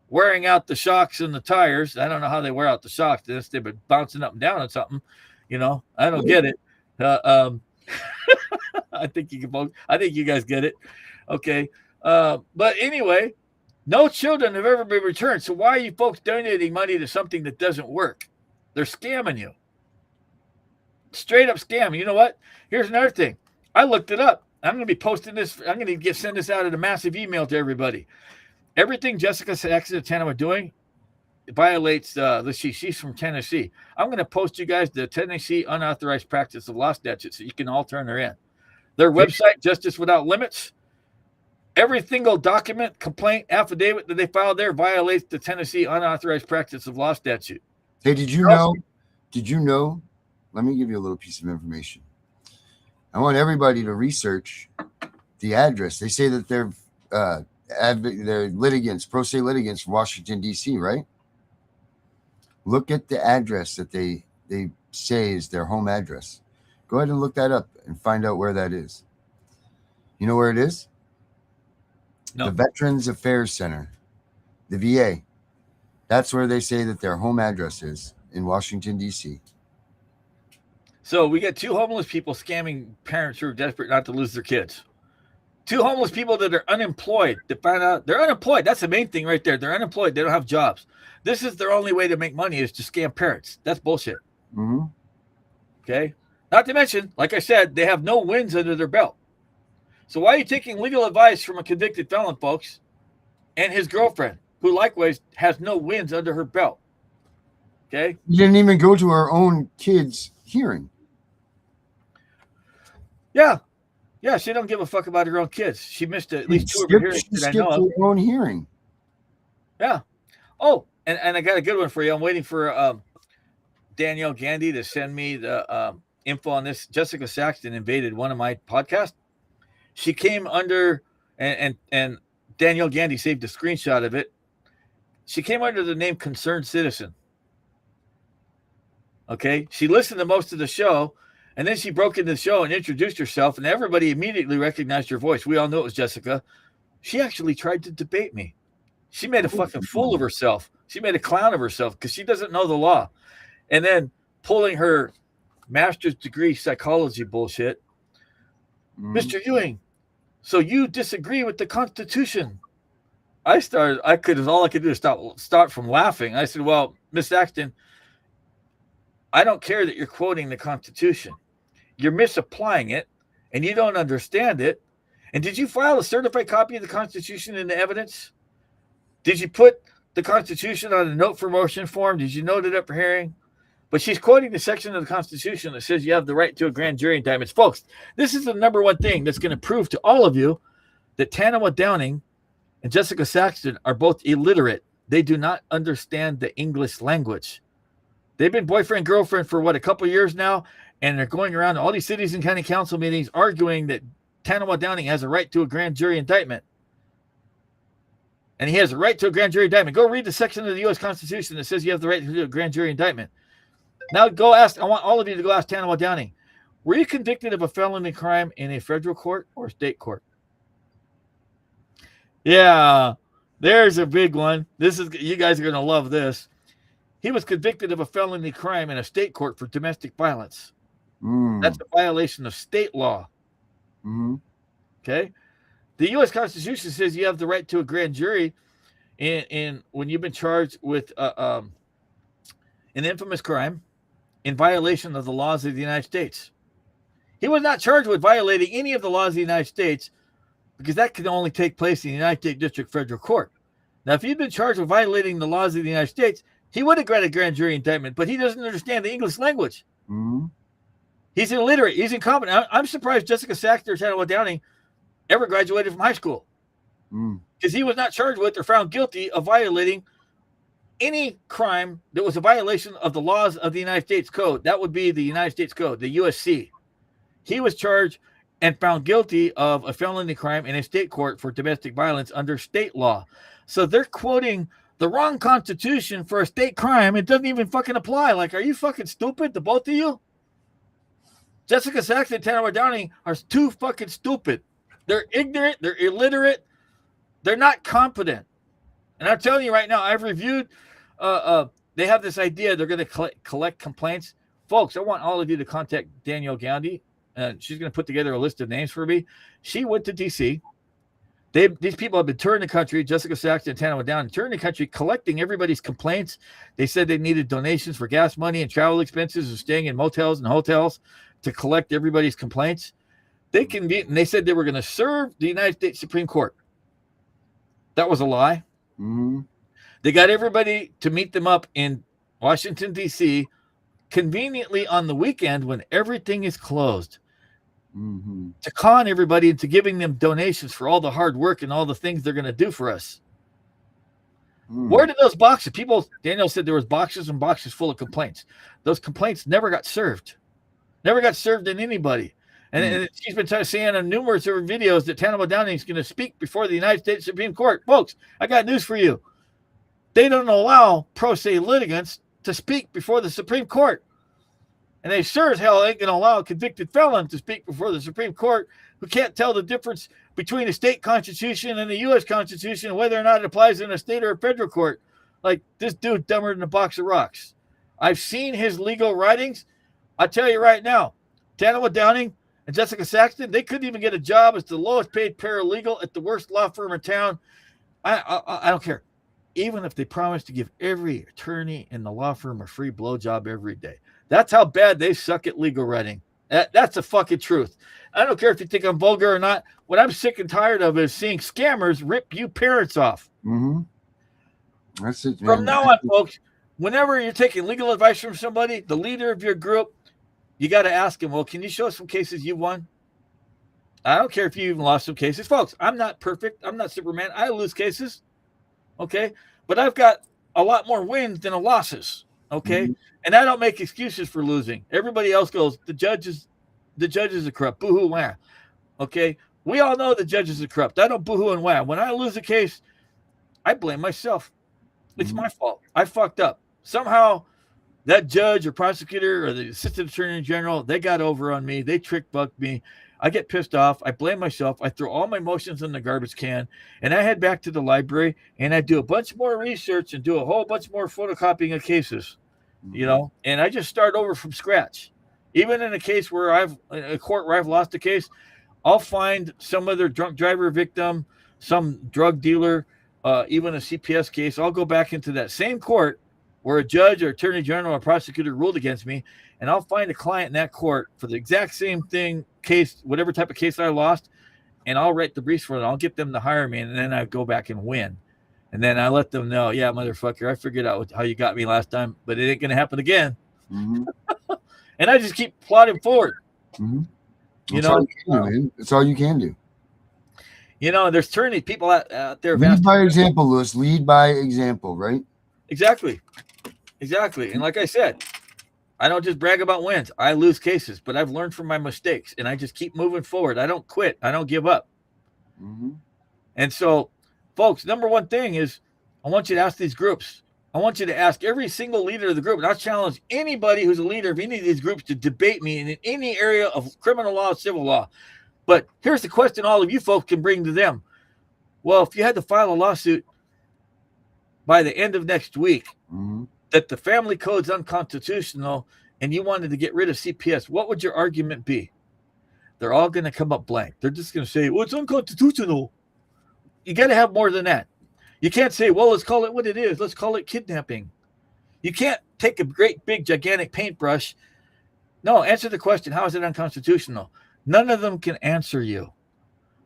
wearing out the shocks and the tires. I don't know how they wear out the shocks. They've been bouncing up and down on something. You know, I don't get it. I think you guys get it. Okay. But anyway, no children have ever been returned. So why are you folks donating money to something that doesn't work? They're scamming you. Straight up scam. You know what? Here's another thing. I looked it up. I'm going to be posting this. I'm going to send this out in a massive email to everybody. Everything Jessica Saxon and Tana are doing violates, she's from Tennessee. I'm going to post you guys the Tennessee unauthorized practice of law statute so you can all turn her in. Their website, Justice Without Limits, every single document, complaint, affidavit that they filed there violates the Tennessee unauthorized practice of law statute. Hey, did you know? Let me give you a little piece of information. I want everybody to research the address. They say that they're litigants, pro se litigants from Washington, D.C., right? Look at the address that they say is their home address. Go ahead and look that up and find out where that is. You know where it is? No. The Veterans Affairs Center, the VA. That's where they say that their home address is in Washington, D.C. So we got two homeless people scamming parents who are desperate not to lose their kids. Two homeless people that are unemployed to find out they're unemployed. That's the main thing right there. They're unemployed. They don't have jobs. This is their only way to make money is to scam parents. That's bullshit. Mm-hmm. Okay. Not to mention, like I said, they have no wins under their belt. So why are you taking legal advice from a convicted felon, folks, and his girlfriend, who likewise has no wins under her belt? Okay. You didn't even go to her own kid's hearing. Yeah, she don't give a fuck about her own kids. She missed at least two of her hearings that I know of. Her own hearing. Yeah. Oh, and I got a good one for you. I'm waiting for Danielle Gandy to send me the info on this. Jessica Saxton invaded one of my podcasts. She came under, and Danielle Gandy saved a screenshot of it. She came under the name Concerned Citizen. Okay. She listened to most of the show. And then she broke into the show and introduced herself, and everybody immediately recognized her voice. We all knew it was Jessica. She actually tried to debate me. She made a fucking fool of herself. She made a clown of herself because she doesn't know the law. And then pulling her master's degree psychology bullshit. Mr. Ewing, so you disagree with the Constitution? All I could do is start from laughing. I said, well, Miss Axton, I don't care that you're quoting the Constitution. You're misapplying it, and you don't understand it. And did you file a certified copy of the Constitution in the evidence? Did you put the Constitution on a note for motion form? Did you note it up for hearing? But she's quoting the section of the Constitution that says you have the right to a grand jury indictment. Folks, this is the number one thing that's going to prove to all of you that Tanawa Downing and Jessica Saxton are both illiterate. They do not understand the English language. They've been boyfriend, girlfriend for a couple of years now, and they're going around all these cities and county council meetings arguing that Tanawa Downing has a right to a grand jury indictment. And he has a right to a grand jury indictment. Go read the section of the U.S. Constitution that says you have the right to do a grand jury indictment. Now go ask, I want all of you to go ask Tanawa Downing, were you convicted of a felony crime in a federal court or state court? Yeah, there's a big one. You guys are going to love this. He was convicted of a felony crime in a state court for domestic violence. That's a violation of state law. Okay. The U.S. Constitution says you have the right to a grand jury in when you've been charged with an infamous crime in violation of the laws of the United States. He was not charged with violating any of the laws of the United States because that can only take place in the United States District Federal Court. Now, if he'd been charged with violating the laws of the United States, he would have got a grand jury indictment, but he doesn't understand the English language. He's illiterate. He's incompetent. I'm surprised Jessica Saxton or Tanawa Downing ever graduated from high school because he was not charged with or found guilty of violating any crime that was a violation of the laws of the United States Code. That would be the United States Code, the USC. He was charged and found guilty of a felony crime in a state court for domestic violence under state law. So they're quoting the wrong Constitution for a state crime. It doesn't even fucking apply. Like, are you fucking stupid, the both of you? Jessica Saxton and Tanawa Downing are too fucking stupid. They're ignorant. They're illiterate. They're not competent. And I'm telling you right now, I've reviewed, they have this idea they're going to collect complaints. Folks, I want all of you to contact Danielle Gandhi. She's going to put together a list of names for me. She went to D.C. These people have been touring the country, Jessica Saxton and Tanawa Downing, touring the country, collecting everybody's complaints. They said they needed donations for gas money and travel expenses and staying in motels and hotels to collect everybody's complaints. And they said they were going to serve the United States Supreme Court. That was a lie. They got everybody to meet them up in Washington, D.C., conveniently on the weekend when everything is closed, to con everybody into giving them donations for all the hard work and all the things they're going to do for us. Where did those boxes? Daniel said there was boxes and boxes full of complaints. Those complaints never got served. Never got served in anybody. And she's been saying on numerous of her videos that Tanawa Downing is going to speak before the United States Supreme Court. Folks, I got news for you. They don't allow pro se litigants to speak before the Supreme Court. And they sure as hell ain't going to allow a convicted felon to speak before the Supreme Court who can't tell the difference between a state constitution and the U.S. Constitution and whether or not it applies in a state or a federal court. Like, this dude dumber than a box of rocks. I've seen his legal writings. I tell you right now, Tanawa Downing and Jessica Saxton, they couldn't even get a job as the lowest paid paralegal at the worst law firm in town. I don't care. Even if they promise to give every attorney in the law firm a free blowjob every day. That's how bad they suck at legal writing. That's the fucking truth. I don't care if you think I'm vulgar or not. What I'm sick and tired of is seeing scammers rip you parents off. That's it, man. From now on, folks, whenever you're taking legal advice from somebody, the leader of your group, you got to ask him, well, can you show us some cases you won? I don't care if you even lost some cases. Folks, I'm not perfect. I'm not Superman. I lose cases. Okay? But I've got a lot more wins than losses. Okay? And I don't make excuses for losing. Everybody else goes, the judges are corrupt. Boo-hoo, wah. Okay? We all know the judges are corrupt. I don't boo-hoo and wah. When I lose a case, I blame myself. It's my fault. I fucked up. Somehow that judge or prosecutor or the assistant attorney general, they got over on me. They trick-bugged me. I get pissed off. I blame myself. I throw all my emotions in the garbage can, and I head back to the library, and I do a bunch more research and do a whole bunch more photocopying of cases, you know, and I just start over from scratch. Even in a case where a court where I've lost a case, I'll find some other drunk driver victim, some drug dealer, even a CPS case. I'll go back into that same court where a judge or attorney general or prosecutor ruled against me, and I'll find a client in that court for the exact same thing, case, whatever type of case I lost, and I'll write the briefs for them. I'll get them to hire me, and then I go back and win. And then I let them know, yeah, motherfucker, I figured out how you got me last time, but it ain't going to happen again. Mm-hmm. And I just keep plodding forward. Mm-hmm. You That's know, all you can do, man. That's all you can do. You know, there's turning people out there. Lead by example, Lewis. Lead by example, right? Exactly. And like I said, I don't just brag about wins. I lose cases, but I've learned from my mistakes, and I just keep moving forward. I don't quit. I don't give up. Mm-hmm. And so, folks, number one thing is I want you to ask these groups. I want you to ask every single leader of the group, and I'll challenge anybody who's a leader of any of these groups to debate me in any area of criminal law, civil law. But here's the question all of you folks can bring to them. Well, if you had to file a lawsuit by the end of next week Mm-hmm. that the family code's unconstitutional and you wanted to get rid of CPS, what would your argument be? They're all going to come up blank. They're just going to say, well, it's unconstitutional. You got to have more than that. You can't say, well, let's call it what it is. Let's call it kidnapping. You can't take a great, big, gigantic paintbrush. No, answer the question, how is it unconstitutional? None of them can answer you.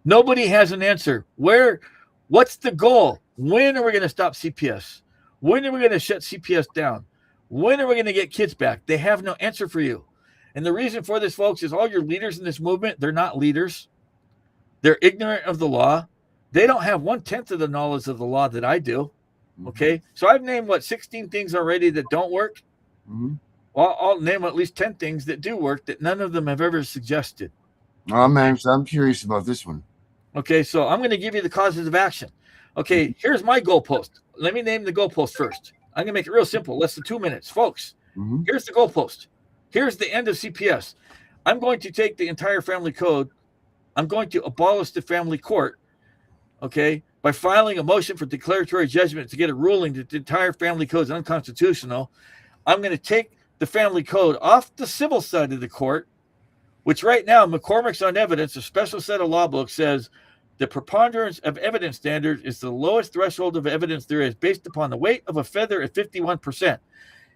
Nobody has an answer. What's the goal? When are we going to stop CPS? When are we going to shut CPS down? When are we going to get kids back? They have no answer for you. And the reason for this, folks, is all your leaders in this movement, they're not leaders. They're ignorant of the law. They don't have 1/10 of the knowledge of the law that I do. Okay. So I've named 16 things already that don't work. Mm-hmm. Well, I'll name at least 10 things that do work that none of them have ever suggested. Oh, man, so I'm curious about this one. Okay. So I'm going to give you the causes of action. Okay. Here's my goalpost. Let me name the goalpost first. I'm going to make it real simple. Less than 2 minutes. Folks, Mm-hmm. here's the goalpost. Here's the end of CPS. I'm going to take the entire family code. I'm going to abolish the family court. Okay, by filing a motion for declaratory judgment to get a ruling that the entire family code is unconstitutional. I'm going to take the family code off the civil side of the court, which right now, McCormick's on Evidence, a special set of law books, says the preponderance of evidence standard is the lowest threshold of evidence there is based upon the weight of a feather at 51%.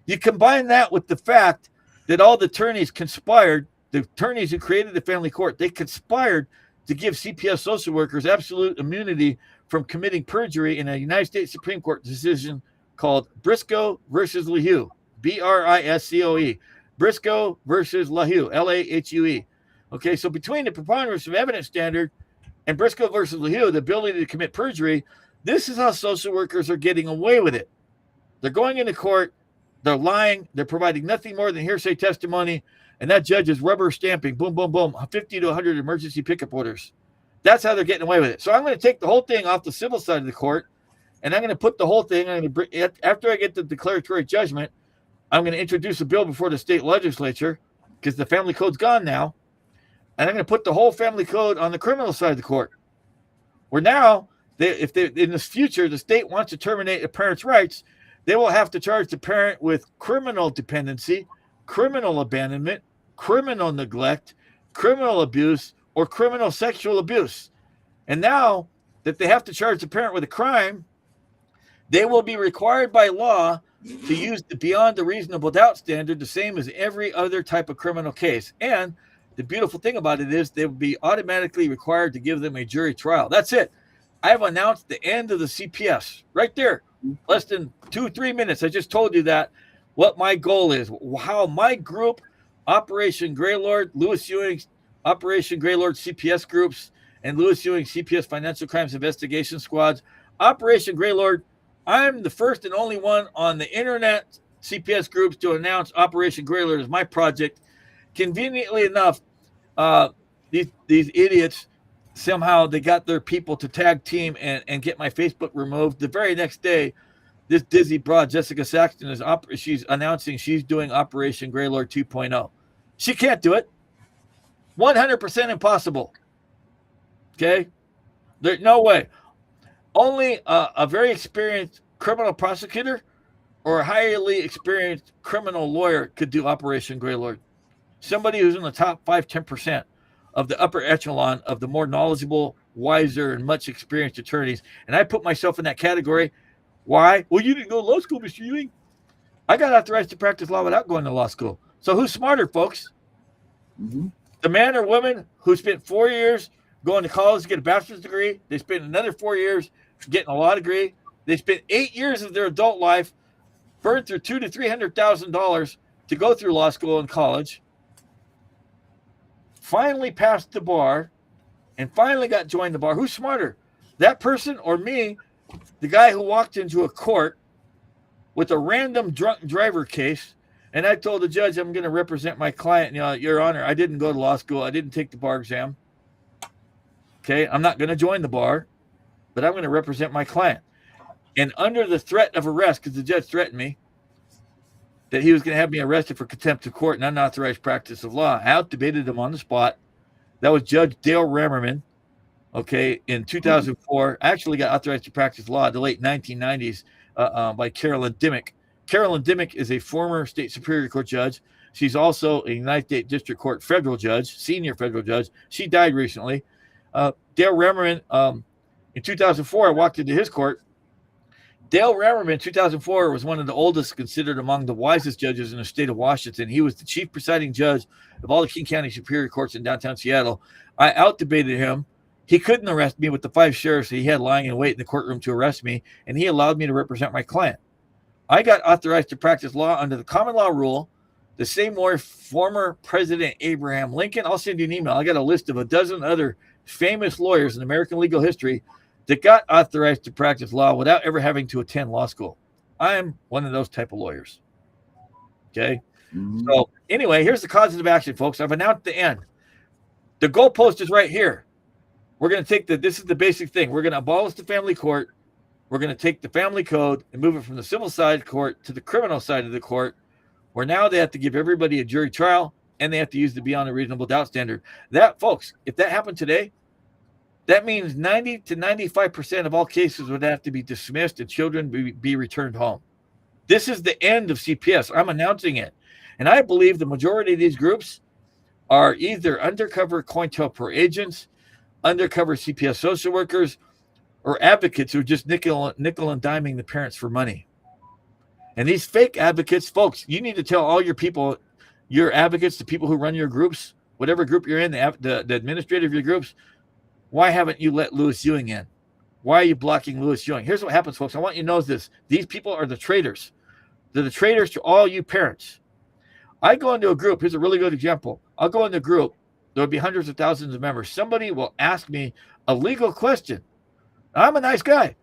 You combine that with the fact that all the attorneys conspired, the attorneys who created the family court, they conspired to give CPS social workers absolute immunity from committing perjury in a United States Supreme Court decision called Briscoe versus LaHue, Briscoe, Briscoe versus LaHue, Lahue. Okay, so between the preponderance of evidence standard and Briscoe versus LaHue, the ability to commit perjury, this is how social workers are getting away with it. They're going into court, they're lying, they're providing nothing more than hearsay testimony, and that judge is rubber stamping, boom, boom, boom, 50 to 100 emergency pickup orders. That's how they're getting away with it. So I'm going to take the whole thing off the civil side of the court, and I'm going to put the whole thing, after I get the declaratory judgment, I'm going to introduce a bill before the state legislature, because the family code's gone now, and I'm going to put the whole family code on the criminal side of the court, where now, if in the future the state wants to terminate a parent's rights, they will have to charge the parent with criminal dependency, criminal abandonment, criminal neglect, criminal abuse, or criminal sexual abuse. And now that they have to charge the parent with a crime, they will be required by law to use the beyond a reasonable doubt standard, the same as every other type of criminal case. And the beautiful thing about it is they will be automatically required to give them a jury trial. That's it. I have announced the end of the CPS right there. Less than 2-3 minutes. I just told you that, what my goal is, how my group, Operation Greylord, Lewis Ewing, Operation Greylord CPS groups, and Lewis Ewing CPS Financial Crimes Investigation Squads. Operation Greylord, I'm the first and only one on the internet CPS groups to announce Operation Greylord as my project. Conveniently enough, these idiots, somehow they got their people to tag team and get my Facebook removed. The very next day, this dizzy broad, Jessica Saxton, she's announcing she's doing Operation Greylord 2.0. She can't do it. 100% impossible. Okay? There's no way. Only a very experienced criminal prosecutor or a highly experienced criminal lawyer could do Operation Greylord. Somebody who's in the top 5-10%. of the upper echelon of the more knowledgeable, wiser, and much experienced attorneys. And I put myself in that category. Why? Well, you didn't go to law school, Mr. Ewing. I got authorized to practice law without going to law school. So who's smarter, folks? Mm-hmm. The man or woman who spent 4 years going to college to get a bachelor's degree. They spent another 4 years getting a law degree. They spent 8 years of their adult life, burned through $200,000 to $300,000 to go through law school and college. Finally passed the bar, and finally got joined the bar. Who's smarter, that person or me, the guy who walked into a court with a random drunk driver case, and I told the judge I'm going to represent my client. Your Honor, I didn't go to law school. I didn't take the bar exam. Okay, I'm not going to join the bar, but I'm going to represent my client. And under the threat of arrest, because the judge threatened me that he was going to have me arrested for contempt of court and unauthorized practice of law, I out-debated him on the spot. That was Judge Dale Rammerman. Okay, in 2004, I actually got authorized to practice law in the late 1990s by Carolyn Dimmick. Carolyn Dimmick is a former state superior court judge. She's also a United States District Court federal judge, senior federal judge. She died recently. Dale Rammerman, in 2004, I walked into his court. Dale Rammerman, in 2004, was one of the oldest, considered among the wisest judges in the state of Washington. He was the chief presiding judge of all the King County Superior Courts in downtown Seattle. I out-debated him. He couldn't arrest me with the 5 sheriffs that he had lying in wait in the courtroom to arrest me, and he allowed me to represent my client. I got authorized to practice law under the common law rule, the same way former President Abraham Lincoln. I'll send you an email. I got a list of a dozen other famous lawyers in American legal history that got authorized to practice law without ever having to attend law school. I'm one of those type of lawyers. Okay. Mm-hmm. So anyway, here's the causes of action, folks. I've announced the end. The goalpost is right here. We're going to take this is the basic thing. We're going to abolish the family court. We're going to take the family code and move it from the civil side court to the criminal side of the court, where now they have to give everybody a jury trial and they have to use the beyond a reasonable doubt standard. That, folks, if that happened today, that means 90 to 95% of all cases would have to be dismissed and children be returned home. This is the end of CPS. I'm announcing it. And I believe the majority of these groups are either undercover COINTELPRO agents, undercover CPS social workers, or advocates who are just nickel and diming the parents for money. And these fake advocates, folks, you need to tell all your people, your advocates, the people who run your groups, whatever group you're in, the administrator of your groups, why haven't you let Louis Ewing in? Why are you blocking Louis Ewing? Here's what happens, folks. I want you to know this. These people are the traitors. They're the traitors to all you parents. I go into a group. Here's a really good example. I'll go into a group. There'll be hundreds of thousands of members. Somebody will ask me a legal question. I'm a nice guy.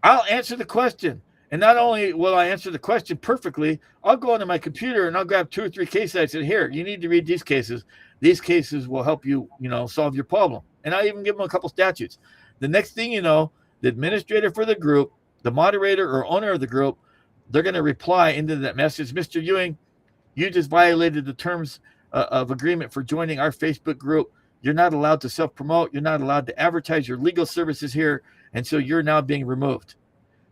I'll answer the question. And not only will I answer the question perfectly, I'll go into my computer and I'll grab 2 or 3 case sites and here, you need to read these cases. These cases will help you, solve your problem. And I even give them a couple statutes. The next thing you know, the administrator for the group, the moderator or owner of the group, they're going to reply into that message, Mr. Ewing, you just violated the terms of agreement for joining our Facebook group. You're not allowed to self-promote. You're not allowed to advertise your legal services here. And so you're now being removed.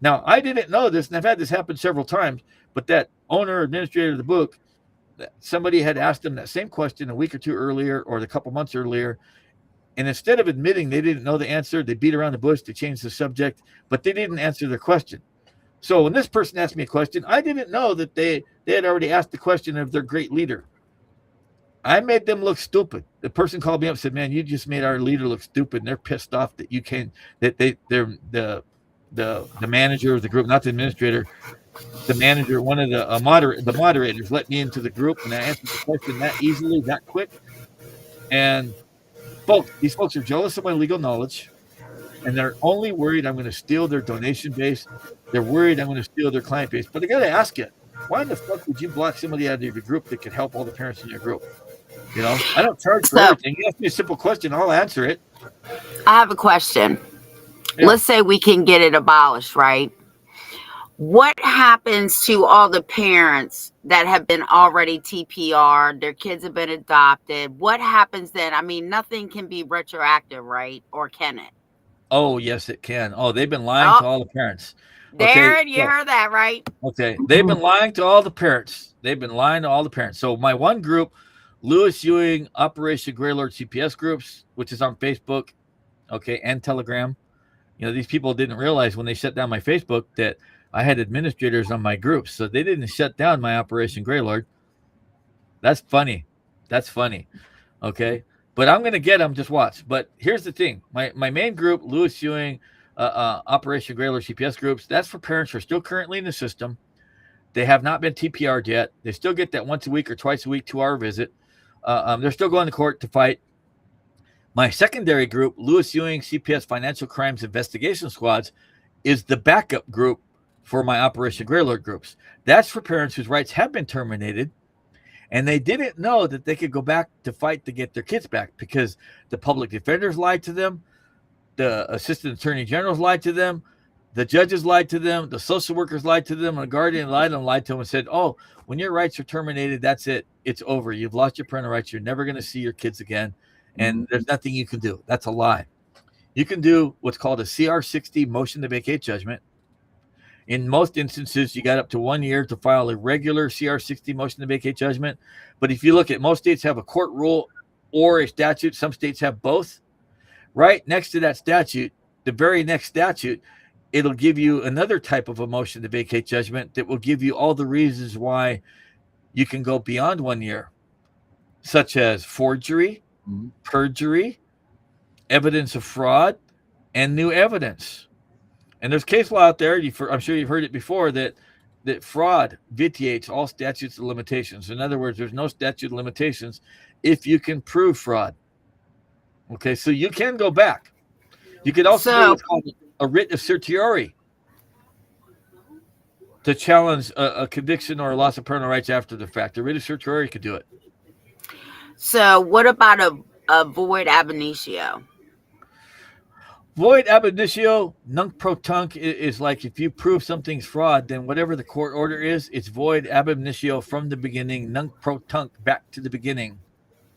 Now, I didn't know this, and I've had this happen several times, but that owner, administrator of the book, somebody had asked them that same question a week or 2 earlier or a couple months earlier. And instead of admitting they didn't know the answer, they beat around the bush, they changed the subject, but they didn't answer their question. So when this person asked me a question, I didn't know that they had already asked the question of their great leader. I made them look stupid. The person called me up and said, man, you just made our leader look stupid. And they're pissed off that you can't, that they're the manager of the group, not the administrator, the manager, one of the moderators let me into the group and I answered the question that easily, that quick. And these folks are jealous of my legal knowledge and they're only worried I'm going to steal their donation base. They're worried I'm going to steal their client base. But I got to ask you, why in the fuck would you block somebody out of your group that could help all the parents in your group? I don't charge for everything. You ask me a simple question, I'll answer it. I have a question. Yeah. Let's say we can get it abolished, right? What happens to all the parents that have been already TPR'd, their kids have been adopted? What happens then? I mean, nothing can be retroactive, right? Or can it? Oh, yes, it can. Oh, they've been lying to all the parents. Darren, you heard that, right? Okay. They've been lying to all the parents. So my one group Lewis Ewing Operation Greylord CPS groups, which is on Facebook, okay, and Telegram. These people didn't realize when they shut down my Facebook that I had administrators on my groups, so they didn't shut down my Operation Greylord. That's funny. Okay, but I'm gonna get them. Just watch. But here's the thing: my main group, Lewis Ewing Operation Greylord CPS groups, that's for parents who are still currently in the system. They have not been TPR'd yet. They still get that once a week or twice a week 2-hour visit. They're still going to court to fight. My secondary group, Lewis Ewing CPS Financial Crimes Investigation Squads, is the backup group for my Operation Greylord groups. That's for parents whose rights have been terminated, and they didn't know that they could go back to fight to get their kids back because the public defenders lied to them, the assistant attorney generals lied to them, the judges lied to them, the social workers lied to them, and the guardian lied to them and said, oh, when your rights are terminated, that's it. It's over. You've lost your parental rights. You're never going to see your kids again, and there's nothing you can do. That's a lie. You can do what's called a CR60 motion to vacate judgment. In most instances, you got up to 1 year to file a regular CR60 motion to vacate judgment. But if you look at most states have a court rule or a statute. Some states have both. Right next to that statute, the very next statute, it'll give you another type of a motion to vacate judgment that will give you all the reasons why you can go beyond 1 year, such as forgery, perjury, evidence of fraud, and new evidence. And there's case law out there, I'm sure you've heard it before, that fraud vitiates all statutes of limitations. In other words, there's no statute of limitations if you can prove fraud. Okay, so you can go back. You could also do what's called a writ of certiorari to challenge a conviction or a loss of parental rights after the fact. A writ of certiorari could do it. So what about a void ab initio? Void ab initio, nunc pro tunc, is like if you prove something's fraud, then whatever the court order is, it's void ab initio from the beginning, nunc pro tunc, back to the beginning.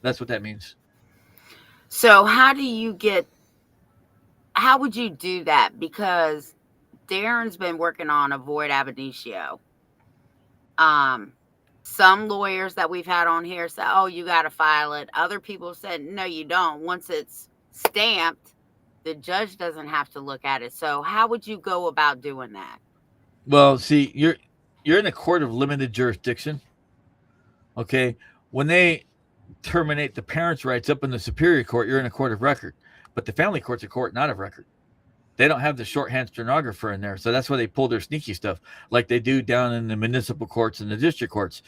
That's what that means. So how would you do that? Because Darren's been working on a void ab initio. Some lawyers that we've had on here say, oh, you got to file it. Other people said, no, you don't. Once it's stamped, the judge doesn't have to look at it. So how would you go about doing that? Well, see, you're in a court of limited jurisdiction. Okay. When they terminate the parents' rights up in the superior court, you're in a court of record. But the family court's a court not of record. They don't have the shorthand stenographer in there. So that's why they pull their sneaky stuff like they do down in the municipal courts and the district courts.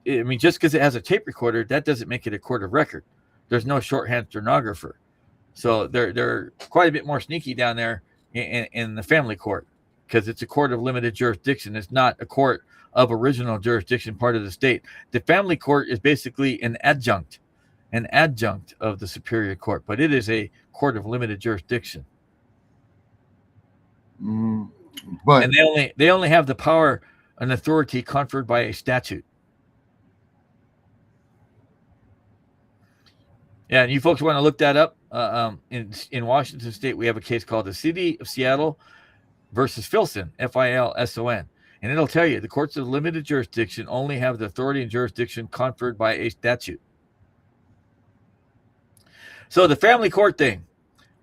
I mean, just because it has a tape recorder, that doesn't make it a court of record. There's no shorthand stenographer. So they're quite a bit more sneaky down there in the family court because it's a court of limited jurisdiction. It's not a court of original jurisdiction, part of the state. The family court is basically an adjunct of the superior court, but it is a court of limited jurisdiction. But and they only have the power and authority conferred by a statute. Yeah, and you folks want to look that up. In Washington State, we have a case called the City of Seattle versus Filson, Filson, and it'll tell you the courts of limited jurisdiction only have the authority and jurisdiction conferred by a statute. So the family court thing.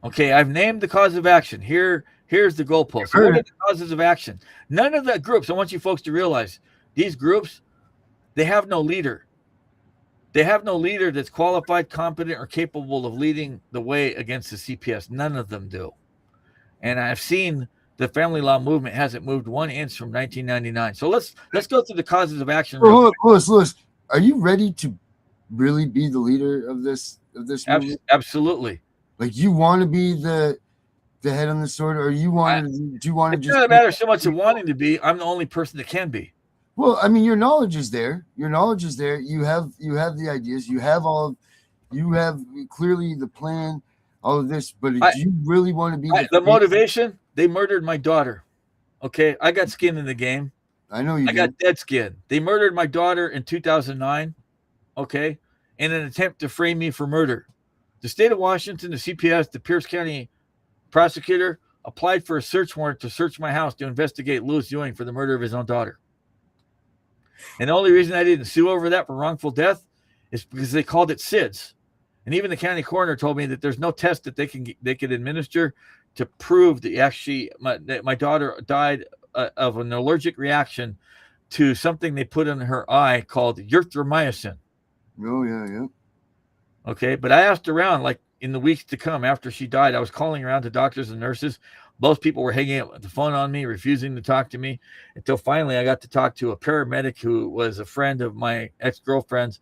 Okay, I've named the cause of action. Here's the goalpost. So what are the causes of action? None of the groups, I want you folks to realize, these groups, they have no leader. They have no leader that's qualified, competent, or capable of leading the way against the CPS. None of them do. And I've seen the family law movement hasn't moved 1 inch from 1999. So let's go through the causes of action. Louis, are you ready to really be the leader of this movement? Absolutely. Like, you want to be the head on the sword, or do you want to just? It doesn't matter so much of wanting to be. I'm the only person that can be. Well, I mean, your knowledge is there. You have the ideas. You have clearly the plan, all of this. But do you really want to be the motivation? They murdered my daughter. Okay, I got skin in the game. I know you. I got dead skin. They murdered my daughter in 2009. Okay, in an attempt to frame me for murder. The state of Washington, the CPS, the Pierce County prosecutor applied for a search warrant to search my house to investigate Lewis Ewing for the murder of his own daughter. And the only reason I didn't sue over that for wrongful death It's because they called it SIDS. And even the county coroner told me that there's no test that they could administer to prove that my daughter died of an allergic reaction to something they put in her eye called erythromycin. Oh, yeah. Okay, but I asked around, like in the weeks to come after she died, I was calling around to doctors and nurses. Most people were hanging up the phone on me, refusing to talk to me, until finally I got to talk to a paramedic who was a friend of my ex-girlfriend's.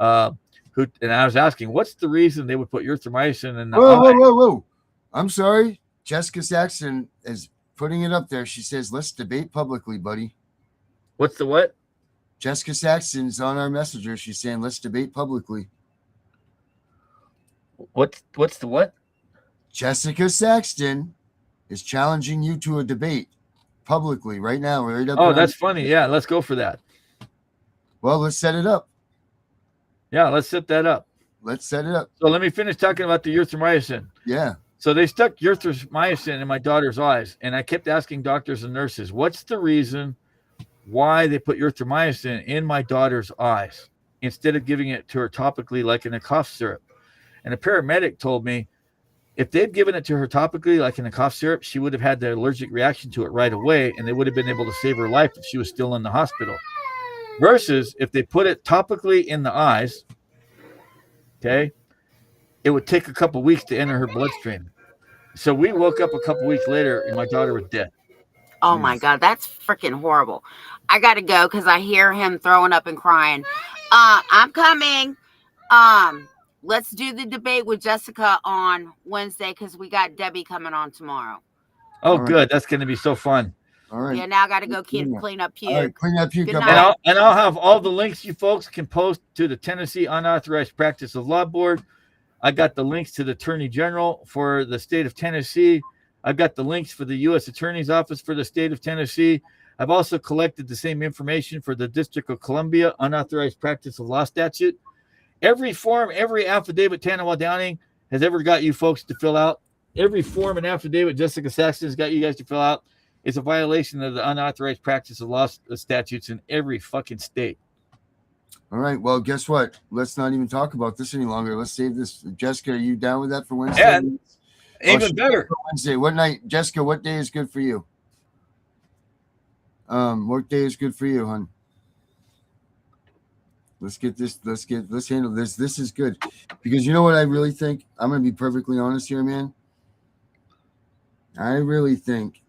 And I was asking, what's the reason they would put erythromycin in the eye? Whoa. I'm sorry. Jessica Saxton is putting it up there. She says, let's debate publicly, buddy. What's the what? Jessica Saxton's on our messenger. She's saying, let's debate publicly. What's the what? Jessica Saxton is challenging you to a debate publicly right now. Right up. Oh, that's funny. Yeah, let's go for that. Well, let's set it up. Yeah, let's set that up. Let's set it up. So let me finish talking about the erythromycin. Yeah. So they stuck erythromycin in my daughter's eyes, and I kept asking doctors and nurses, what's the reason why they put erythromycin in my daughter's eyes instead of giving it to her topically like in a cough syrup? And a paramedic told me if they'd given it to her topically like in a cough syrup, she would have had the allergic reaction to it right away, and they would have been able to save her life if she was still in the hospital. Versus if they put it topically in the eyes, okay, it would take a couple weeks to enter her bloodstream. So we woke up a couple weeks later and my daughter was dead. Oh my God, that's freaking horrible. I gotta go because I hear him throwing up and crying. I'm coming. Let's do the debate with Jessica on Wednesday because we got Debbie coming on tomorrow. Oh, good. That's going to be so fun. All right. Yeah, now I got to go clean up puke. All right, clean up puke. Good night. And I'll have all the links you folks can post to the Tennessee Unauthorized Practice of Law Board. I got the links to the Attorney General for the state of Tennessee. I've got the links for the U.S. Attorney's Office for the state of Tennessee. I've also collected the same information for the District of Columbia Unauthorized Practice of Law statute. Every form, every affidavit Tanawa Downing has ever got you folks to fill out, every form and affidavit Jessica Saxton has got you guys to fill out is a violation of the unauthorized practice of law statutes in every fucking state. All right. Well, guess what? Let's not even talk about this any longer. Let's save this. Jessica, are you down with that for Wednesday? And even better. Wednesday. What night? Jessica, what day is good for you? What day is good for you, hon? Let's handle this. This is good. Because you know what I really think? I'm going to be perfectly honest here, man. I really think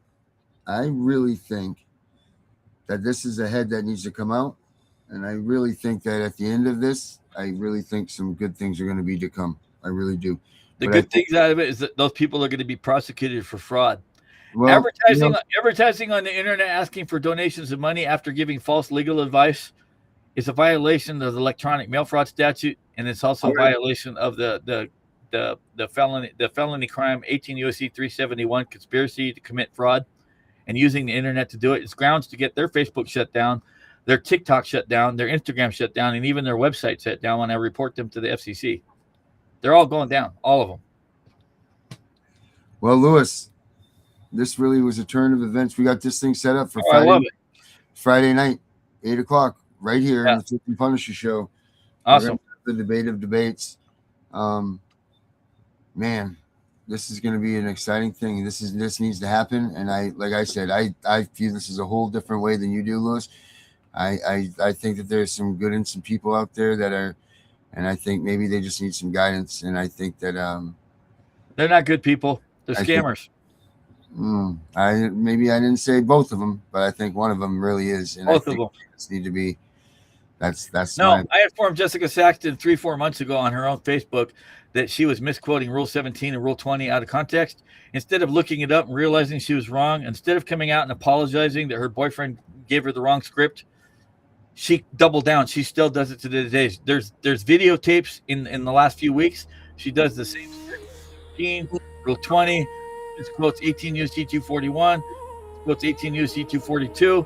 that this is a head that needs to come out. And I really think that at the end of this, I really think some good things are going to be to come. I really do. The good things out of it is that those people are going to be prosecuted for fraud. Well, advertising on the internet asking for donations of money after giving false legal advice is a violation of the electronic mail fraud statute, and it's also a violation of the felony crime 18 U.S.C. 371 conspiracy to commit fraud and using the internet to do it. It's grounds to get their Facebook shut down, their TikTok shut down, their Instagram shut down, and even their website shut down when I report them to the FCC. They're all going down, all of them. Well, Lewis, this really was a turn of events. We got this thing set up for Friday night, 8:00, right here on the Tiff and Punisher show. Awesome. The debate of debates. Man, this is going to be an exciting thing. This needs to happen. And I feel this is a whole different way than you do, Lewis. I think that there's some good and some people out there that are, and I think maybe they just need some guidance. And I think that they're not good people. They're scammers. I didn't say both of them, but I think one of them really is. And both of them need to be. That's no. I informed Jessica Saxton 3-4 months ago on her own Facebook that she was misquoting Rule 17 and Rule 20 out of context. Instead of looking it up and realizing she was wrong, instead of coming out and apologizing that her boyfriend gave her the wrong script, she doubled down. She still does it to this day. There's videotapes in the last few weeks. She does the same script. Rule 20, quotes 18 U.S.C. 241, quotes 18 U.S.C. 242.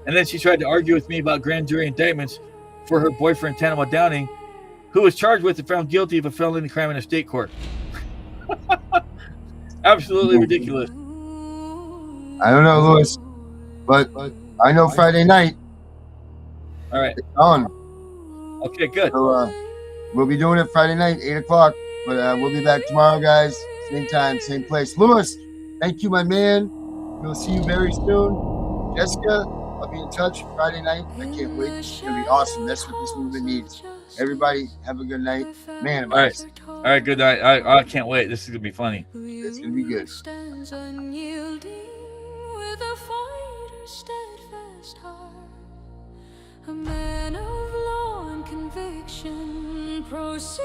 And then she tried to argue with me about grand jury indictments for her boyfriend, Tanawa Downing, who was charged with and found guilty of a felony crime in a state court. Absolutely ridiculous. I don't know, Lewis, but I know Friday night. All right. It's on. Okay, good. So, we'll be doing it Friday night, 8 o'clock. But we'll be back tomorrow, guys. Same time, same place. Lewis, thank you, my man. We'll see you very soon. Jessica, I'll be in touch Friday night. I can't wait. It's going to be awesome. That's what this movement needs. Everybody, have a good night. Man, All right, good night. I can't wait. This is going to be funny. It's going to be good. Stands unyielding with a fighter's steadfast heart, a man of law and conviction, proceed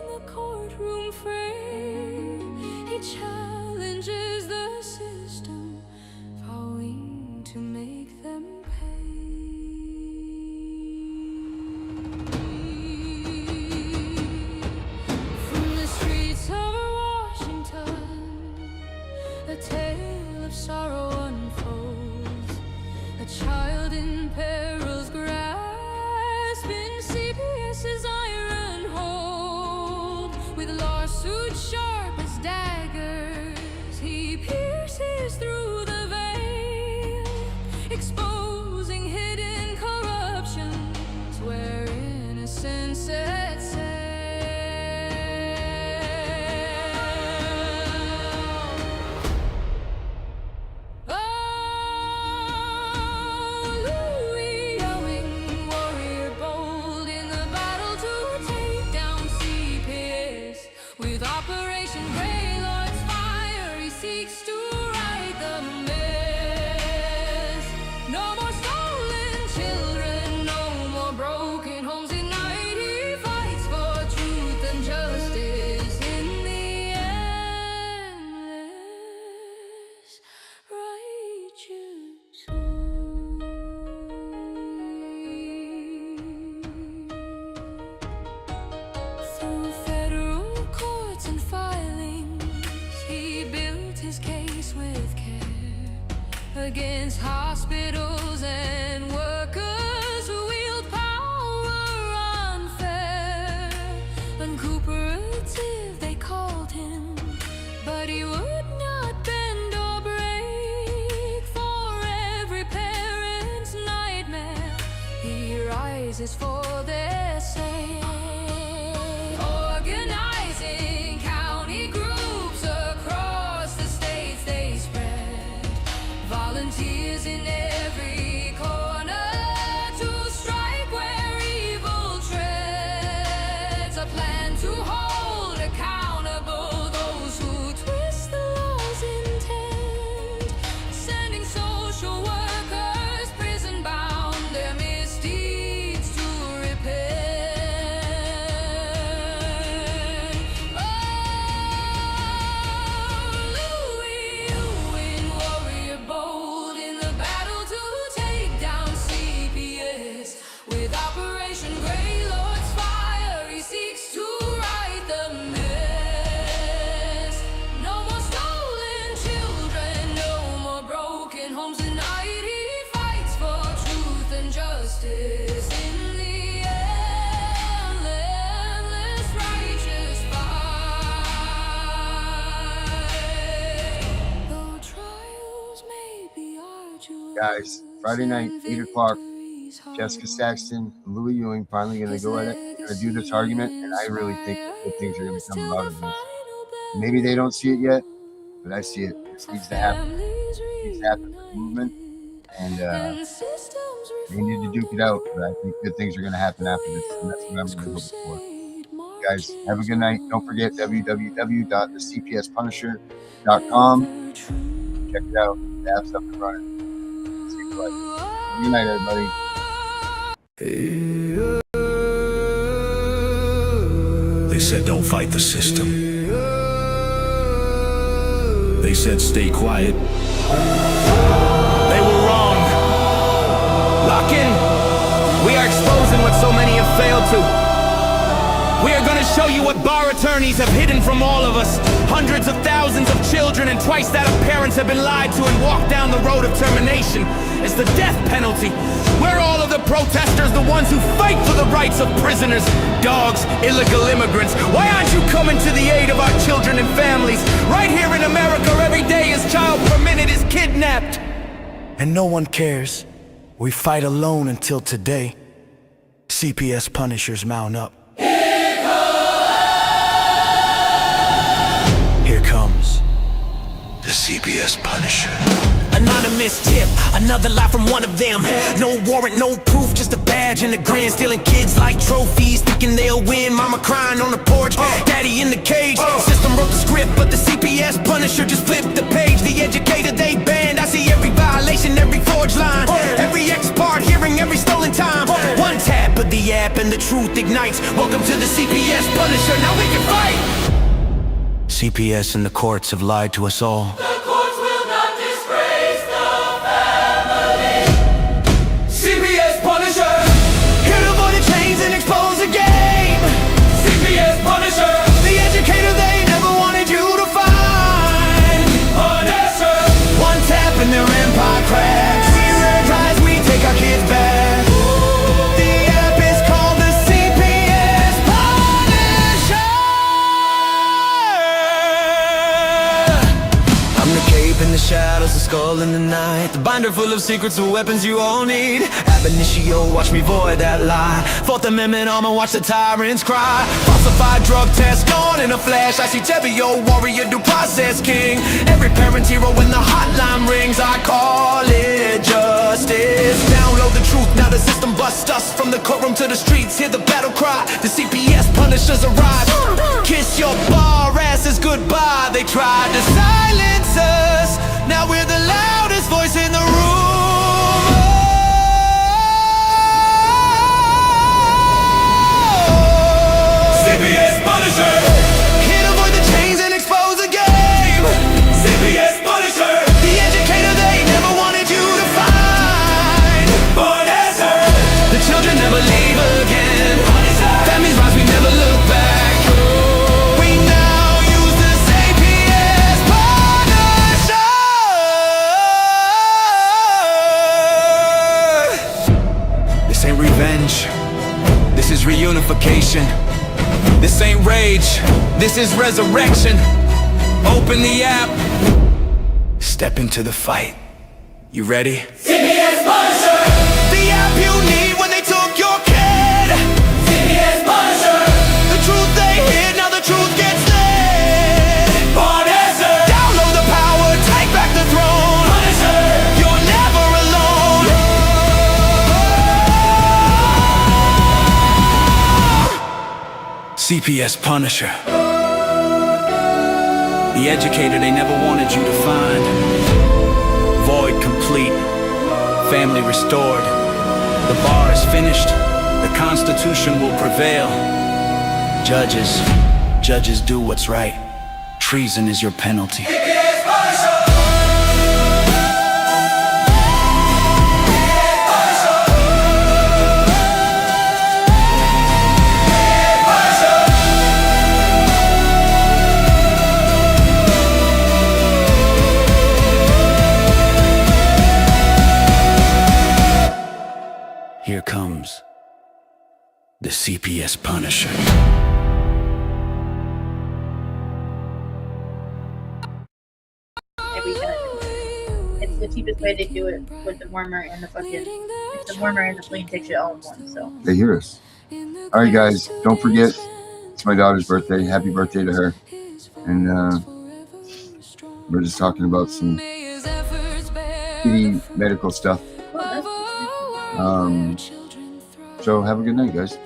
in the courtroom free. He challenges the system, vowing to make them a tale of sorrow unfolds, a child in peril's grasp, in CPS's iron hold. With lawsuits sharp as daggers, he pierces through the veil, exposing hidden corruptions where innocence set sail. Against hospitals and workers who wield power unfair. Uncooperative they called him, but he would not bend or break. For every parent's nightmare, he rises for their sake. Organizing county groups across the states, they spread volunteers in every corner to strike where evil treads. A plan to hold accountable those who twist the law's intent. Sending social workers prison bound, their misdeeds to repent. Oh, Louis, you win, warrior bold in the battle to take down CPS. With Operation Grey Lord's fire, he seeks to right the mess. No more stolen children, no more broken homes tonight. He fights for truth and justice in the endless righteous fight. Though trials may be arduous, Guys, Friday night, 8 o'clock. Jessica Saxton and Louis Ewing finally going to go at it. They're going to do this argument, and I really think that good things are going to come out of this. Maybe they don't see it yet, but I see it. This needs to happen. It needs to happen for the movement, and they need to duke it out. But I think good things are going to happen after this, and that's what I'm really hoping for. Guys, have a good night. Don't forget www.thecpspunisher.com. Check it out. They have stuff to run. Good night, everybody. They said don't fight the system. They said stay quiet. They were wrong. Lock in. We are exposing what so many have failed to. We are going to show you what bar attorneys have hidden from all of us. Hundreds of thousands of children and twice that of parents have been lied to and walked down the road of termination. It's the death penalty. We're all of the protesters, the ones who fight for the rights of prisoners, dogs, illegal immigrants. Why aren't you coming to the aid of our children and families? Right here in America, every day a child per minute is kidnapped. And no one cares. We fight alone until today. CPS Punishers mount up. Here comes The CPS Punisher. Anonymous tip, another lie from one of them. No warrant, no proof, just a badge and a grin. Stealing kids like trophies, thinking they'll win. Mama crying on the porch, daddy in the cage. System wrote the script, but the CPS Punisher just flipped the page. The educator they banned, I see every violation, every forged line, every ex-part hearing, every stolen time. One tap of the app and the truth ignites. Welcome to the CPS Punisher, now we can fight. CPS and the courts have lied to us all. The courts will not disgrace the family. CPS Punisher. Here to avoid the chains and expose the game. CPS Punisher. The educator they never wanted you to find. Punisher. One tap and their empire cracks. We rise, we take our kids back. The app is called the CPS Punisher. I'm the cape in the shadows, the skull in the night, the binder full of secrets and weapons you all need. Ab initio, watch me void that lie. Fourth Amendment armor, watch the tyrants cry. Falsified drug test gone in a flash. I see Tebio, warrior, due process king. Every parent hero when the hotline rings. I call it justice. Download the truth, now the system busts us. From the courtroom to the streets, hear the battle cry. The CPS Punishers arrive. Kiss your bar asses goodbye. They tried to silence us, now we're the loudest voice in the room. CPS Punisher. Here to avoid the chains and expose the game. CPS Punisher. The educator they never wanted you to find. Punisher. The children never leave again. Families rise, we never look back. We now use the CPS Punisher. This ain't revenge, this is reunification. This ain't rage, this is resurrection. Open the app, step into the fight. You ready? CPS Punisher. The app you need when they took your kid. CPS Punisher. The truth they hid, now the truth gets lit. Punisher. Download the power, take back the throne. Punisher. You're never alone. CPS Punisher. The educator they never wanted you to find. Void complete, family restored. The bar is finished, the Constitution will prevail. Judges do what's right. Treason is your penalty. CPS Punisher. Here comes the CPS Punisher. Every time. It's the cheapest way to do it with the warmer and the fucking. It's the warmer and the flame takes you all in one. So. They hear us. All right, guys, don't forget, it's my daughter's birthday. Happy birthday to her. And we're just talking about some kitty medical stuff. So have a good night, guys.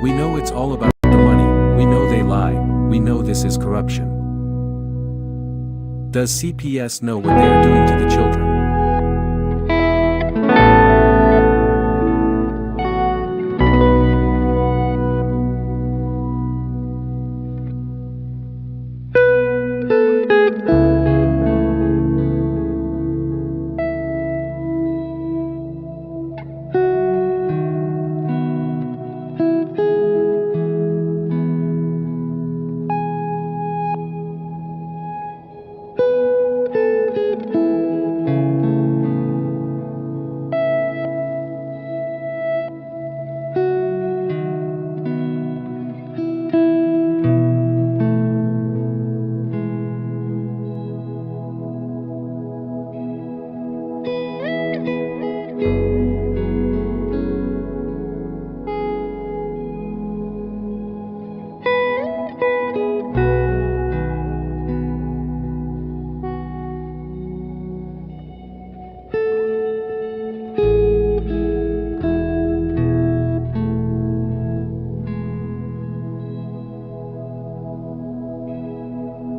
We know it's all about the money, we know they lie, we know this is corruption. Does CPS know what they are doing to the children?